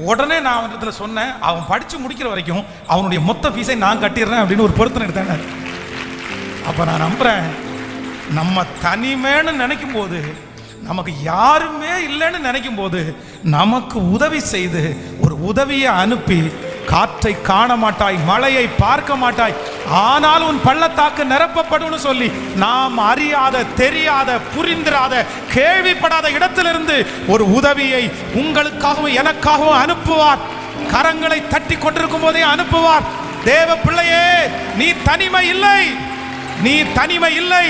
உடனே நான் இதில் சொன்னேன், அவன் படித்து முடிக்கிற வரைக்கும் அவனுடைய மொத்த ஃபீஸை நான் கட்டிடுறேன் அப்படின்னு ஒரு பொருத்தனை எடுத்தேன். அப்போ நான் நம்புகிறேன், நம்ம தனிமேன்னு நினைக்கும் போது, நமக்கு யாருமே இல்லைன்னு நினைக்கும் போது, நமக்கு உதவி செய்து ஒரு உதவியை அனுப்பி, காற்றை காண மாட்டாய், மழையை பார்க்க மாட்டாய், ஆனால் உன் பள்ளத்தாக்கு நிரப்பப்படும் சொல்லி நாம் அறியாத, தெரியாத, புரிந்திராத, கேள்விப்படாத இடத்திலிருந்து ஒரு உதவியை உங்களுக்காகவும் எனக்காகவும் அனுப்புவார். கரங்களை தட்டி கொண்டிருக்கும் போதே அனுப்புவார். தேவ பிள்ளையே, நீ தனிமை இல்லை, நீ தனிமை இல்லை,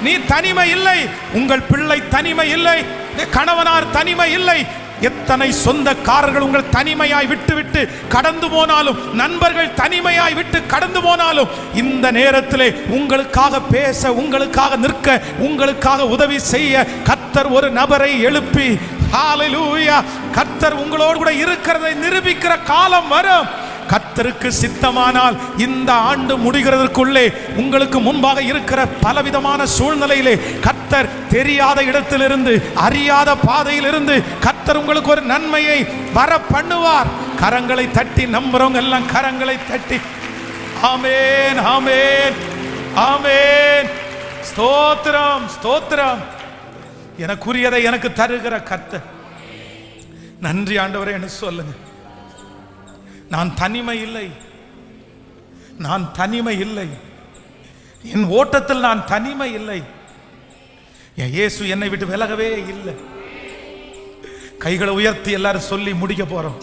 நீ தனிமை இல்லை, உங்கள் பிள்ளை தனிமை இல்லை, கணவனார் தனிமை இல்லை. எத்தனை சொந்தக்காரர்கள் உங்கள் தனிமையாய் விட்டு கடந்து போனாலும், நண்பர்கள் தனிமையாய் விட்டு கடந்து போனாலும், இந்த நேரத்திலே உங்களுக்காக பேச, உங்களுக்காக நிற்க, உங்களுக்காக உதவி செய்ய கர்த்தர் ஒரு நபரை எழுப்பி, ஹல்லேலூயா, கர்த்தர் உங்களோடு கூட இருக்கிறதை நிரூபிக்கிற காலம் வரும். கர்த்தருக்கு சித்தமானால் இந்த ஆண்டு முடிகிறதற்குள்ளே உங்களுக்கு முன்பாக இருக்கிற பலவிதமான சூழ்நிலையிலே கர்த்தர் தெரியாத இடத்திலிருந்து, அறியாத பாதையிலிருந்து கர்த்தர் உங்களுக்கு ஒரு நன்மையை வர பண்ணுவார். கரங்களை தட்டி நம்புறவங்க எல்லாம் கரங்களை தட்டி ஆமென், ஆமென், ஆமென். ஸ்தோத்திரம், ஸ்தோத்திரம். எனக்குரியதை எனக்கு தருகிற கர்த்தர். நன்றி ஆண்டவரே என்று சொல்லுங்க. நான் தனிமை இல்லை, நான் தனிமை இல்லை, என் ஓட்டத்தில் நான் தனிமை இல்லை. என் இயேசு என்னை விட்டு விலகவே இல்லை. கைகளை உயர்த்தி எல்லாரும் சொல்லி முடிக்க போறோம்.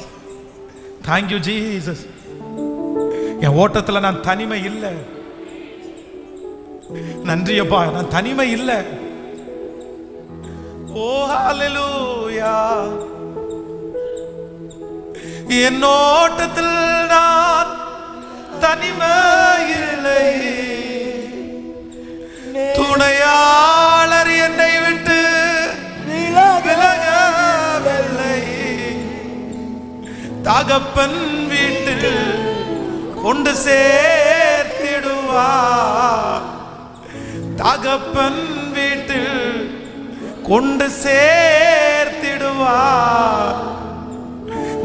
Thank you Jesus. என் ஓட்டத்தில் நான் தனிமை இல்லை. நன்றியப்பா, நான் தனிமை இல்லை. ஓ ஹல்லேலூயா. என் ஓட்டத்தில் நான் தனிமை இல்லை, துணையாளர் என்னை விட்டு விலகவில்லை. தகப்பன் வீட்டில் கொண்டு சேர்த்திடுவார், தகப்பன் வீட்டில் கொண்டு சேர்த்திடுவார்.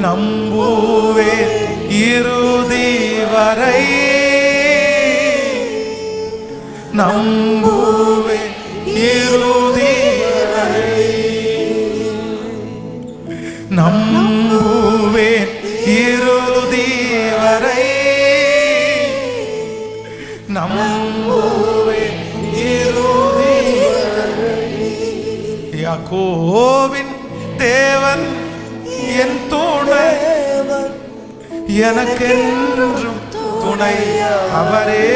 நம்புவே இறுதி வரை, நம்புவே இறுதி வரை, நம்புவே இறுதி வரை, நம்புவே இறுதி வரை. யாக்கோபின் தேவன் என் துணை, எனக்கென்றும் துணை அவரே,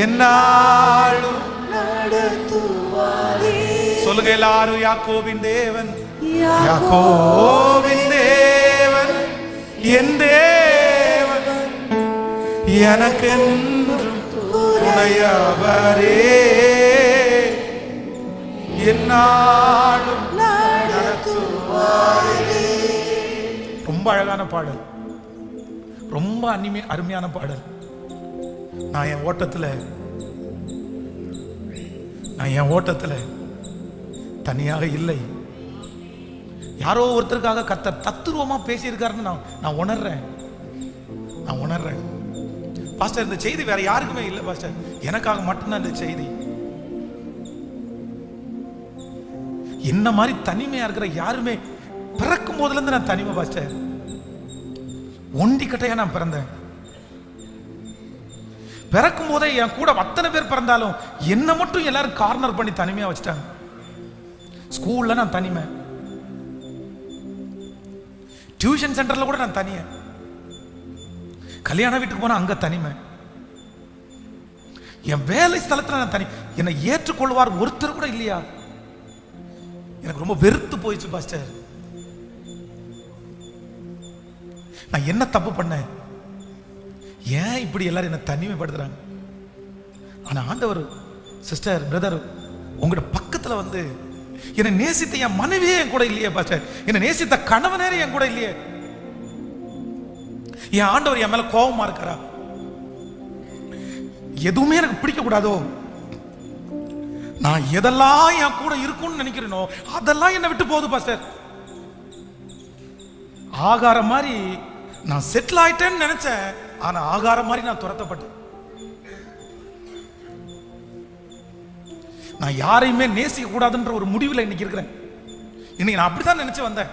என்னாலும் நடத்துவாரே. சொல்லுங்க எல்லாரும், யாக்கோபின் தேவன், யாக்கோபின் தேவன் என் தேவன், எனக்கென்றும் துணை அவரே, என்னாலும் நடத்துவாரே. ரொம்ப அழகான பாடல், ரொம்ப அருமையான பாடல். நான் என் ஓட்டத்தில் தனியாக இல்லை. யாரோ ஒருத்தருக்காக கர்த்தர் தத்துருவமா பேசியிருக்காருன்னு நான் உணர்றேன். பாஸ்டர், இந்த செய்தி வேற யாருக்குமே இல்லை பாஸ்டர், எனக்காக மட்டும்தான் இந்த செய்தி. என்ன மாதிரி தனிமையா இருக்கிற யாருமே பிறக்கும் போதுல இருந்து நான் தனிமை பாஸ்டர். ஒண்டி கட்டையா நான் பிறந்தேன். பிறக்கும் போதே என் கூட அத்தனை பேர் பிறந்தாலும் என்ன மட்டும் எல்லாரும் கார்னர் பண்ணி தனிமையா வச்சுட்டாங்க. ஸ்கூல்ல நான் தனிமை, டியூஷன் சென்டர்ல கூட நான் தனியா, கல்யாண வீட்டுக்கு போனா அங்க தனிமை, என் வேலை ஸ்தலத்துல நான் தனி. என்னை ஏற்றுக்கொள்வார் ஒருத்தர் கூட இல்லையா? எனக்கு ரொம்ப வெறுத்து போயிடுச்சு பாஸ்டர். நான் என்ன தப்பு பண்ணேன்? ஏன் இப்படி எல்லாரும் என்ன தனிமைப்படுத்துறாங்க? ஆனா ஆண்டவர், சிஸ்டர், பிரதர், உங்களோட பக்கத்துல வந்து என்னை நேசித்த என் மனைவியே என் கூட இல்லையே பாஸ்டர், என்னை நேசித்த கணவனே என் கூட இல்லையே. என் ஆண்டவர் என் மேல கோபமா இருக்காரா? எதுவுமே எனக்கு பிடிக்க கூடாதோ? நான் எதெல்லாம் என் கூட இருக்கும்னு நினைக்கிறேனோ அதெல்லாம் என்னை விட்டு போகுது பாஸ்டர். ஆகாரம் மாதிரி நான் செட்டில் ஆயிட்டேன்னு நினைச்சேன், ஆனா ஆகாரம் மாதிரி நான் துரத்தப்பட்டேன். நான் யாரையுமே நேசிக்க கூடாதுன்ற ஒரு முடிவில் இன்னைக்கு இருக்கிறேன். இன்னைக்கு நான் அப்படித்தான் நினைச்சு வந்தேன்.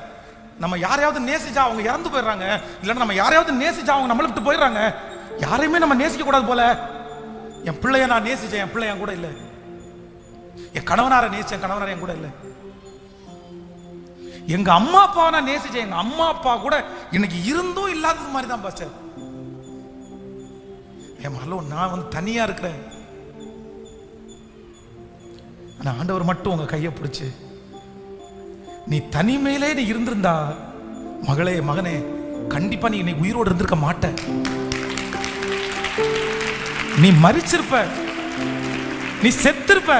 நம்ம யாரையாவது நேசிச்சா அவங்க இறந்து போயிடுறாங்க, இல்லைன்னா நம்ம யாரையாவது நேசிச்சா அவங்க நம்மளை விட்டு போயிடுறாங்க. யாரையுமே நம்ம நேசிக்க கூடாது போல. என் பிள்ளைய நான் நேசிச்சேன், என் பிள்ளை என் கூட இல்லை. என் கணவனாரை நேசிச்சேன், என் கணவனார என் கூட இல்லை. எங்க அம்மா அப்பாவை நான் நேசிச்சேன், எங்க அம்மா அப்பா கூட இன்னைக்கு இருந்தும் இல்லாதது மாதிரி தான் பாஸ்டர். என் மகளோ நான் வந்து தனியா இருக்கிறேன். ஆனா ஆண்டவர் மட்டும் உங்க கையை பிடிச்சு, நீ தனிமையிலே நீ இருந்திருந்தா மகளே, மகனே, கண்டிப்பா நீ இன்னைக்கு உயிரோடு இருந்திருக்க மாட்ட. நீ மரிச்சிருப்ப, நீ செத்திருப்ப.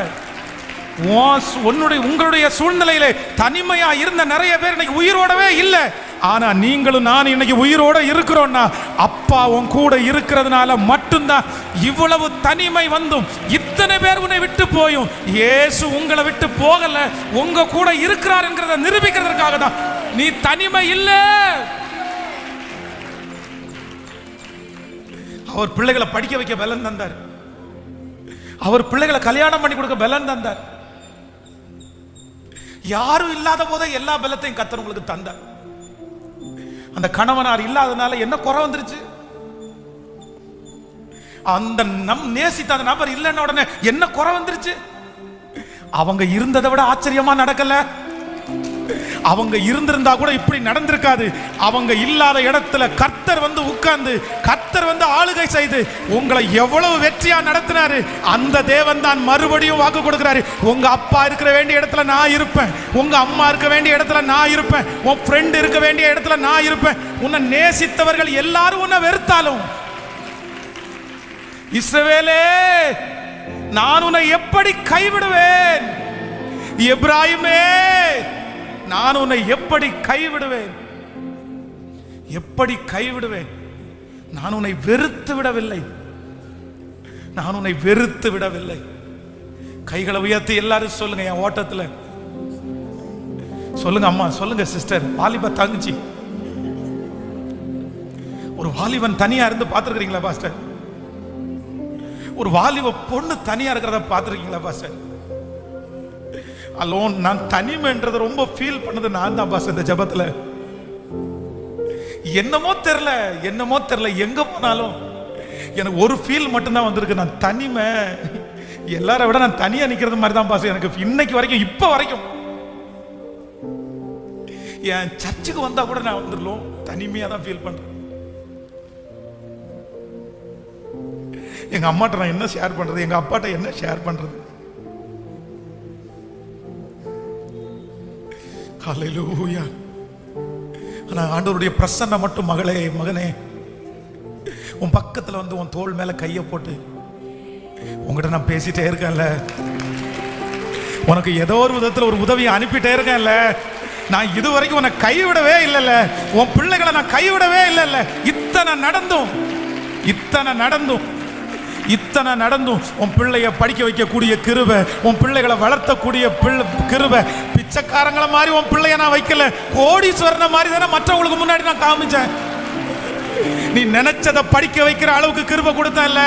உங்களுடைய சூழ்நிலையில தனிமையா இருந்த நிறைய பேர் இன்னைக்கு உயிரோடவே இல்லை. ஆனா நீங்களும் நான் இன்னைக்கு உயிரோட இருக்கிறோம்னா அப்பா உன் கூட இருக்கிறதுனால மட்டும்தான். இவ்வளவு தனிமை வந்தும் இத்தனை பேர் உன்னை விட்டு போயும் இயேசு உங்களை விட்டு போகல, உங்க கூட இருக்கிறார் என்கிறத நிரூபிக்கிறதுக்காக தான். நீ தனிமை இல்லை. அவர் பிள்ளைகளை படிக்க வைக்க பலன் தந்தார். அவர் பிள்ளைகளை கல்யாணம் பண்ணி கொடுக்க பலன் தந்தார். யாரும் இல்லாத போதே எல்லா பலத்தையும் கர்த்தர் உங்களுக்கு தந்தார். அந்த கணவனார் இல்லாதனால என்ன குறை வந்துருச்சு? அந்த நேசித்த அந்த நபர் இல்லைன்ன உடனே என்ன குறை வந்துருச்சு? அவங்க இருந்ததை விட ஆச்சரியமா நடக்கல. அவங்க இருந்திருந்தா கூட இப்படி நடந்திருக்காது. அவங்க இல்லாத இடத்துல கர்த்தர் வந்து உட்கார்ந்து, கர்த்தர் வந்து ஆளுகை செய்து உங்களை எவ்வளவு வெற்றியா நடத்தினாரு. அந்த தேவன் தான் மறுபடியும் வாக்கு கொடுக்கிறாரு. உங்க அப்பா இருக்கிற வேண்டிய இடத்துல நான் இருப்பேன், உங்க அம்மா இருக்க வேண்டிய இடத்துல நான் இருப்பேன், உன் ஃப்ரெண்ட் இருக்க வேண்டிய இடத்துல நான் இருப்பேன். உன்னை நேசித்தவர்கள் எல்லாரும் உன்னை வெறுத்தாலும், இஸ்ரவேலே நான் உன்னை எப்படி கைவிடுவேன்? எப்ராயிமே நான் உன்னை எப்படி கைவிடுவேன்? எப்படி கைவிடுவேன்? நான் உன்னை வெறுத்து விடவில்லை, நான் உன்னை வெறுத்து விடவில்லை. கைகளை உயர்த்தி எல்லாரும் சொல்லுங்க. என் ஓட்டத்துல சொல்லுங்க அம்மா, சொல்லுங்க சிஸ்டர், வாலிப தங்கச்சி. ஒரு வாலிபன் தனியா இருந்து பார்த்திருக்கிறீங்களா பாஸ்டர்? ஒரு வாலிப பொண்ணு தனியா இருக்கிறத பார்த்திருக்கீங்களா பாஸ்டர்? அலோன். நான் தனிமைன்றதை ரொம்ப ஃபீல் பண்ணது நான் தான் பாஸ். இந்த ஜபத்துல என்னமோ தெரியல, எங்க போனாலும் எனக்கு ஒரு ஃபீல் மட்டும்தான் வந்திருக்கு. நான் தனிமை, எல்லாரை விட நான் தனியா நிக்கிறது மாதிரி தான் பாஸ் எனக்கு இன்னைக்கு வரைக்கும், இப்ப வரைக்கும். என் சர்ச்சுக்கு வந்தா கூட நான் வந்துடலாம் தனிமையா தான் ஃபீல் பண்றேன். எங்க அம்மாட்ட நான் என்ன ஷேர் பண்றது, எங்க அப்பாட்ட என்ன ஷேர் பண்றது? ஹல்லேலூயா. ஆனா ஆண்டவருடைய பிரசன்னம் மட்டும், மகளே, மகனே, உன் பக்கத்துல வந்து உன் தோள் மேல கையை போட்டு உங்ககிட்ட நான் பேசிட்டே இருக்கேன்ல, உனக்கு ஏதோ ஒரு விதத்துல ஒரு உதவியை அனுப்பிட்டே இருக்கேன்ல, நான் இதுவரைக்கும் உன்னை கைவிடவே இல்லைல்ல, உன் பிள்ளைகளை நான் கைவிடவே இல்லைல்ல. இத்தனை நடந்தும் உன் பிள்ளைய படிக்க வைக்கக்கூடிய கிருபை, உன் பிள்ளைகளை வளர்த்தக்கூடிய கிருபை, பிச்சைக்காரங்களை மாதிரி உன் பிள்ளைய நான் வைக்கல, கோடீஸ்வரனை மாதிரி தானே மற்றவங்களுக்கு முன்னாடி நான் காமிச்சேன். நீ நினைச்சதை படிக்க வைக்கிற அளவுக்கு கிருபை கொடுத்த இல்ல,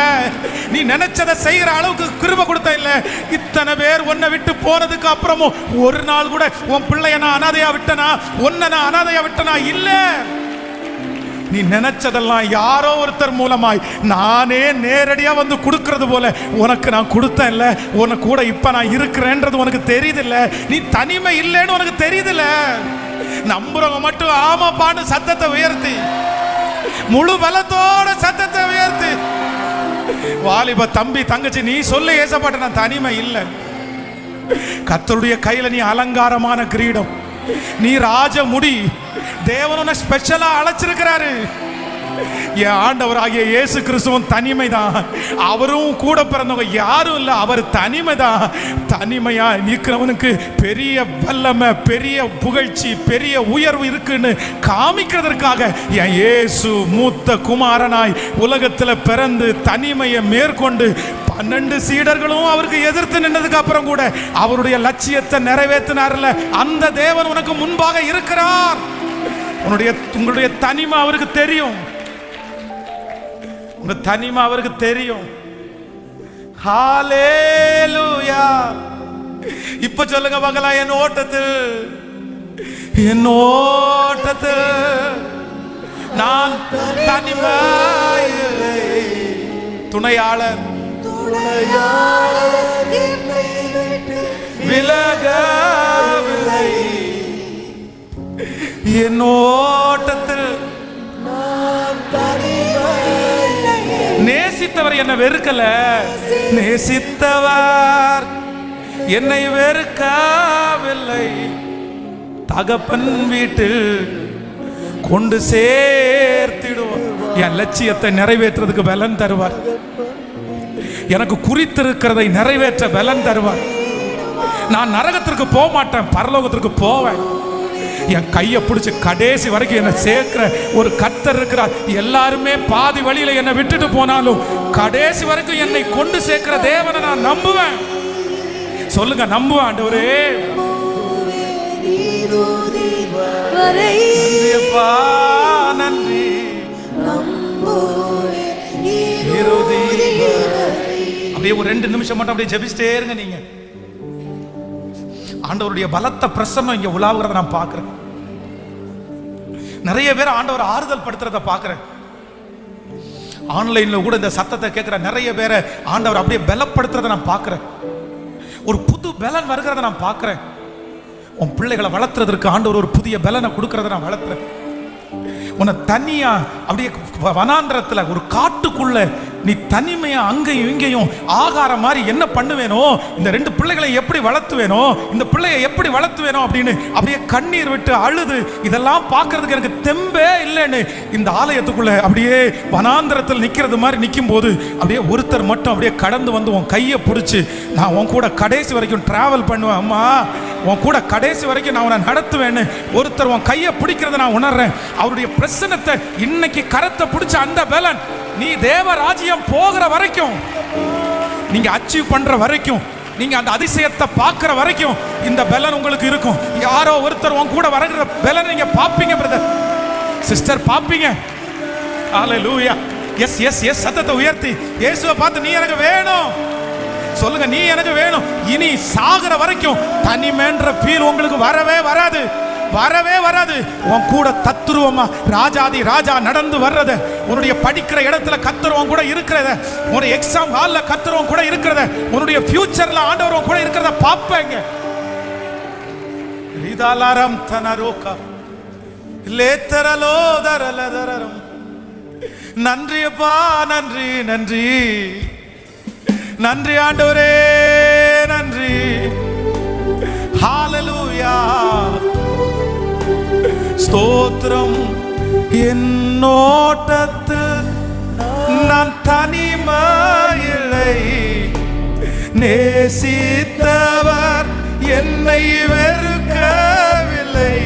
நீ நினைச்சதை செய்யற அளவுக்கு கிருபை கொடுத்த இல்ல. இத்தனை பேர் உன்னை விட்டு போனதுக்கு அப்புறமும் ஒரு நாள் கூட உன் பிள்ளைய நான் அனாதையா விட்டனா, உன்னை நான் அனாதையா விட்டனா இல்ல. நீ நினைச்சதெல்லாம் யாரோ ஒருத்தர் மூலமாய் நானே நேரடியா வந்து கொடுக்கறது போல உனக்கு நான் கொடுத்தேன் இல்ல, உனக்கு கூட இப்ப நான் இருக்கிறேன்றது உனக்கு தெரியுது இல்ல, நீ தனிமை இல்லைன்னு உனக்கு தெரியுது இல்ல. நம்புறவங்க மட்டும் ஆமாப்பான்னு சத்தத்தை உயர்த்தி, முழு பலத்தோட சத்தத்தை உயர்த்தி, வாலிப தம்பி தங்கச்சி நீ சொல்லு ஏசப்பாட்ட, நான் தனிமை இல்லை. கர்த்தருடைய கையில நீ அலங்காரமான கிரீடம், நீ ராஜ முடி. தேவன் உன்னை ஸ்பெஷலா அழைச்சிருக்கிறாரு. என் ஆண்டவராகிய இயேசு கிறிஸ்துவும் தனிமை தான். அவரும் கூட பிறந்தவங்க யாரும் இல்லை, அவர் தனிமை தான். தனிமையா நிற்கிறவனுக்கு பெரிய வல்லமை, பெரிய புகழ்ச்சி, பெரிய உயர்வு இருக்குன்னு காமிக்கிறதற்காக என் இயேசு மூத்த குமாரனாய் உலகத்தில் பிறந்து தனிமையை மேற்கொண்டு 12 சீடர்களும் அவருக்கு எதிர்த்து நின்றதுக்கு அப்புறம் கூட அவருடைய லட்சியத்தை நிறைவேற்றினார்ல, அந்த தேவன் உனக்கு முன்பாக இருக்கிறார். உங்களுடைய தனிமை அவருக்கு தெரியும், உங்க தனிமை அவருக்கு தெரியும். ஹalleluya. இப்ப சொல்லுங்க பார்க்கலாம், என் ஓட்டத்தில் நான் தனிமை இல்லை. துணையாளர் விலகவில்லை. என் ஓட்டத்தில் நேசித்தவர் என்னை வெறுக்கல, நேசித்தவர் என்னை வெறுக்கவில்லை. தகப்பன் வீட்டில் கொண்டு சேர்த்திடுவார். என் லட்சியத்தை நிறைவேற்றுறதுக்கு பலன் தருவார். எனக்கு குறித்திருக்கிறதை நிறைவேற்ற பலன் தருவார். நான் நரகத்திற்கு போக மாட்டேன், பரலோகத்திற்கு போவேன். என் கையை பிடிச்சி கடைசி வரைக்கும் என்னை சேர்க்கிற ஒரு கர்த்தர் இருக்கிறார். எல்லாருமே பாதி வழியில என்னை விட்டுட்டு போனாலும் கடைசி வரைக்கும் என்னை கொண்டு சேர்க்கிற தேவனை நான் நம்புவேன். சொல்லுங்க, நம்புவேன் ஆண்டவரே. நன்றியப்பா, நன்றி. அப்படியே ஒரு 2 நிமிஷம் மட்டும் அப்படியே ஜெபிச்சிட்டே இருங்க. நீங்க ஆண்டவருடைய பலத்த பிரசன்னம் இங்க உலாவுறத நான் பார்க்கிறேன். நிறைய பேர் ஆண்டவர் ஆறுதல் படுத்துறத பார்க்கிறேன். ஆன்லைன்ல கூட இந்த சத்தத்தை கேட்கிற நிறைய பேரை ஆண்டவர் அப்படியே பலப்படுத்துறத நான் பார்க்கிறேன். ஒரு புது பலன் வருகிறத நான் பார்க்கிறேன். உன் பிள்ளைகளை வளர்த்துறதுக்கு ஆண்டவர் ஒரு புதிய பலனை கொடுக்கறத நான் வளர்த்துறேன். உன்னை தனியா அப்படியே வனாந்திரத்துல ஒரு காட்டுக்குள்ள நீ தனிமையா அங்கேயும் இங்கேயும் ஆகாரம் மாதிரி என்ன பண்ணுவேனோ, இந்த 2 பிள்ளைகளை எப்படி வளர்த்துவேனோ, இந்த பிள்ளையை எப்படி வளர்த்துவேனோ அப்படின்னு அப்படியே கண்ணீர் விட்டு அழுது இதெல்லாம் பார்க்கறதுக்கு எனக்கு தெம்பே இல்லைன்னு இந்த ஆலயத்துக்குள்ள அப்படியே வனாந்திரத்தில் நிற்கிறது மாதிரி நிற்கும் போது அப்படியே ஒருத்தர் மட்டும் அப்படியே கடந்து வந்து உன் கையை பிடிச்சி, நான் உன் கூட கடைசி வரைக்கும் டிராவல் பண்ணுவேன் அம்மா, உன் கூட கடைசி வரைக்கும் நான் உன்னை நடத்துவேன்னு ஒருத்தர் உன் கையை பிடிக்கிறத நான் உணர்றேன். அவருடைய பிரசன்னத்தை இன்னைக்கு கரத்தை பிடிச்ச அந்த பலன் நீ தேவ ராஜ்யம் போகிற வரைக்கும், நீங்க அச்சீவ் பண்ற வரைக்கும், நீங்க அந்த அதிசயத்தை பார்க்கிற வரைக்கும் இந்த பலன் உங்களுக்கு இருக்கும். யாரோ ஒருத்தர் உன் கூட வருகிற பலன் நீங்க பாப்பீங்க பிரதர் சிஸ்டர், பாப்பீங்க. ஹalleluya. எஸ் எஸ் எஸ் சத்தத்தை உயர்த்தி இயேசுவை பார்த்து, நீ எனக்கு வேணும் சொல்லுங்க, நீ எனக்கு வேணும். இனி சாகிற வரைக்கும் தனிமேன்ற ஃபீல் உங்களுக்கு வரவே வராது, வரவே வராது. உன் கூட தத்துருவமா ராஜாதி ராஜா நடந்து வர்றத, உன்னுடைய படிக்கிற இடத்துல கத்துறவன் கூட இருக்கிறத, உன்னுடைய எக்ஸாம் ஹால்ல கத்துறவன் கூட இருக்கிறத, உன்னுடைய ஃபியூச்சர்ல ஆண்டவரும் கூட இருக்கிறத பாப்பேங்க. ரிதாலாரம் தனரோகா லேத்தரலோ தரலதரம். நன்றியப்பா, நன்றி நன்றி நன்றி ஆண்டவரே, நன்றி. ஹalleluya. ஸ்தோத்திரம். என்னோட்டத்து நான் தனிமையில்லை, நேசித்தவர் என்னை வெறுக்கவில்லை.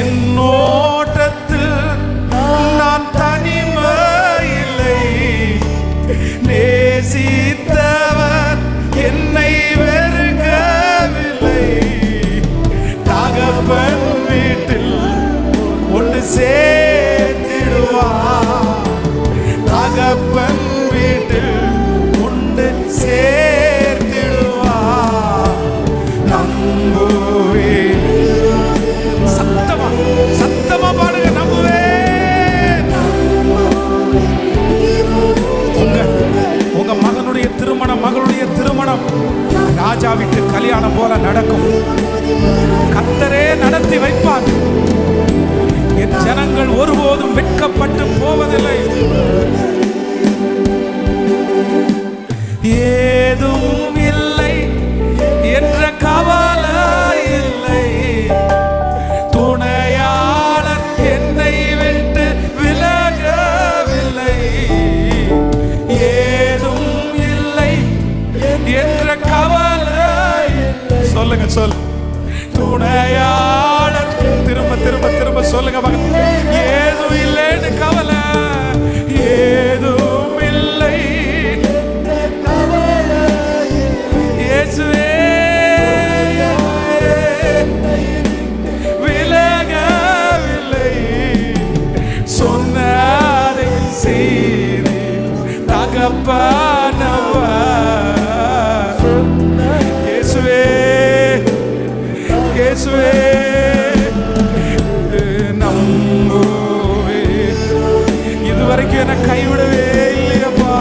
என்னோட்டத்தில் நான் தனிமையில்லை, நேசித்தவர் என்னை வெறுக்கவில்லை. தகப்பன் வீட்டில் ஒன்று சேர்த்திடுவார், தகப்பன் வீட்டில் ஒன்று சேர்த்திடுவார். நம்புவே. சத்தமா சத்தமா பாடுங்க, நம்புவே ராஜா வீட்டு கல்யாணம் போல நடக்கும். கர்த்தரே நடத்தி வைப்பார். என் ஜனங்கள் ஒருபோதும் வெட்கப்பட்டு போவதில்லை. ஏதும் இல்லை என்ற கவலை இல்லை, துணையாளர் என்னை விட்டு விலகவில்லை. ஏதும் இல்லை என்ற கவலை, சொல்லுங்க சொல், துணையாளர். திரும்ப திரும்ப திரும்ப சொல்லுங்க, ஏதும் இல்லைன்னு கவலை, ஏதும் இல்லை இயேசுவே விலகவில்லை. சொன்னதை செய்து தகப்பனவா இயேசுவே, இயேசுவே நம்புவே. இதுவரைக்கும் என்னை கைவிடவே இல்லையப்பா,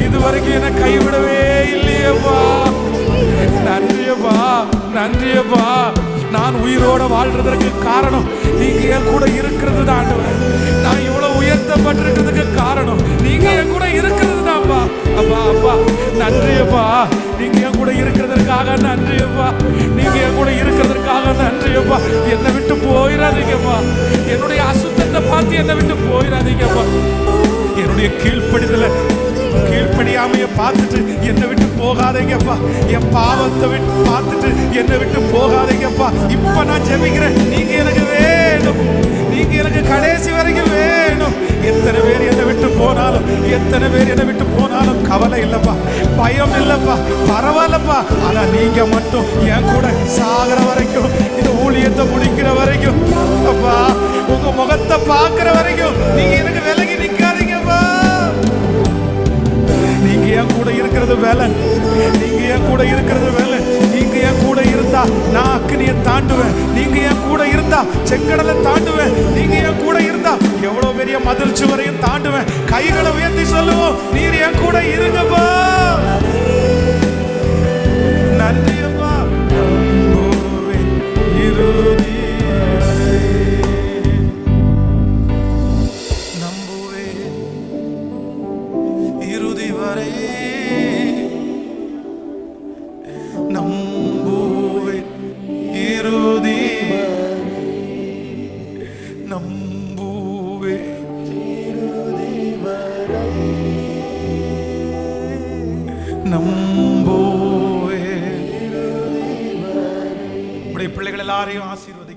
இதுவரைக்கும் என்னை கைவிடவே இல்லையப்பா. நன்றியப்பா, நன்றியப்பா. நான் உயிரோட வாழ்றதற்கு காரணம் நீங்க என் கூட இருக்கிறது தான். நான் இவ்வளவு உயர்த்தப்பட்டிருக்கிறதுக்கு காரணம் நீங்க என் கூட இருக்கிறது தான்ப்பா. அப்பா அப்பா நன்றியப்பா. நீங்க என் கூட இருக்கிறதற்காக நன்றியப்பா. நீங்க என் கூட இருக்கிறதற்காக நன்றியப்பா. என்னை விட்டு போயிடாதீங்கப்பா. என்னுடைய அசுத்தத்தை பார்த்து என்னை விட்டு போயிடாதீங்கப்பா. என்னுடைய கீழ்ப்படியாமைய பார்த்துட்டு என்னை விட்டு போகாதீங்கப்பா. என் பாவத்தை விட்டு பார்த்துட்டு என்னை விட்டு போகாதீங்கப்பா. இப்ப நான் ஜெபிக்கிறேன், நீங்க எனக்கு வேணும், நீங்க எனக்கு கடைசி வரைக்கும் வேணும். எத்தனை பேர் என்னை விட்டு போனாலும், எத்தனை பேர் என்னை விட்டு போனாலும் கவலை இல்லப்பா, பயம் இல்லப்பா, பரவாயில்லப்பா. ஆனா நீங்க மட்டும் என் கூட சாகிற வரைக்கும், இந்த ஊழியத்தை முடிக்கிற வரைக்கும், அப்பா உங்க முகத்தை பார்க்கிற வரைக்கும் நீங்க எனக்கு விலகி நிக்காதீங்கப்பா. நீங்க என் கூட இருக்கிறது வேலை, நீங்க என் கூட இருக்கிறது வேலை. நீங்க என் கூட இருந்தா நான் அக்னியை தாண்டுவேன். நீங்க என் கூட இருந்தா செங்கடலை தாண்டுவேன். நீங்க என் கூட இருந்தா எவ்வளவு பெரிய மதில் சுவரையும் தாண்டுவேன். கைகளை உயர்த்தி சொல்லுவோம், நீர் என் கூட இருங்கப்பா. நன்றியப்பா. இறுதி நம்புவே. உடைய பிள்ளைகள் எல்லாரையும் ஆசீர்வதி.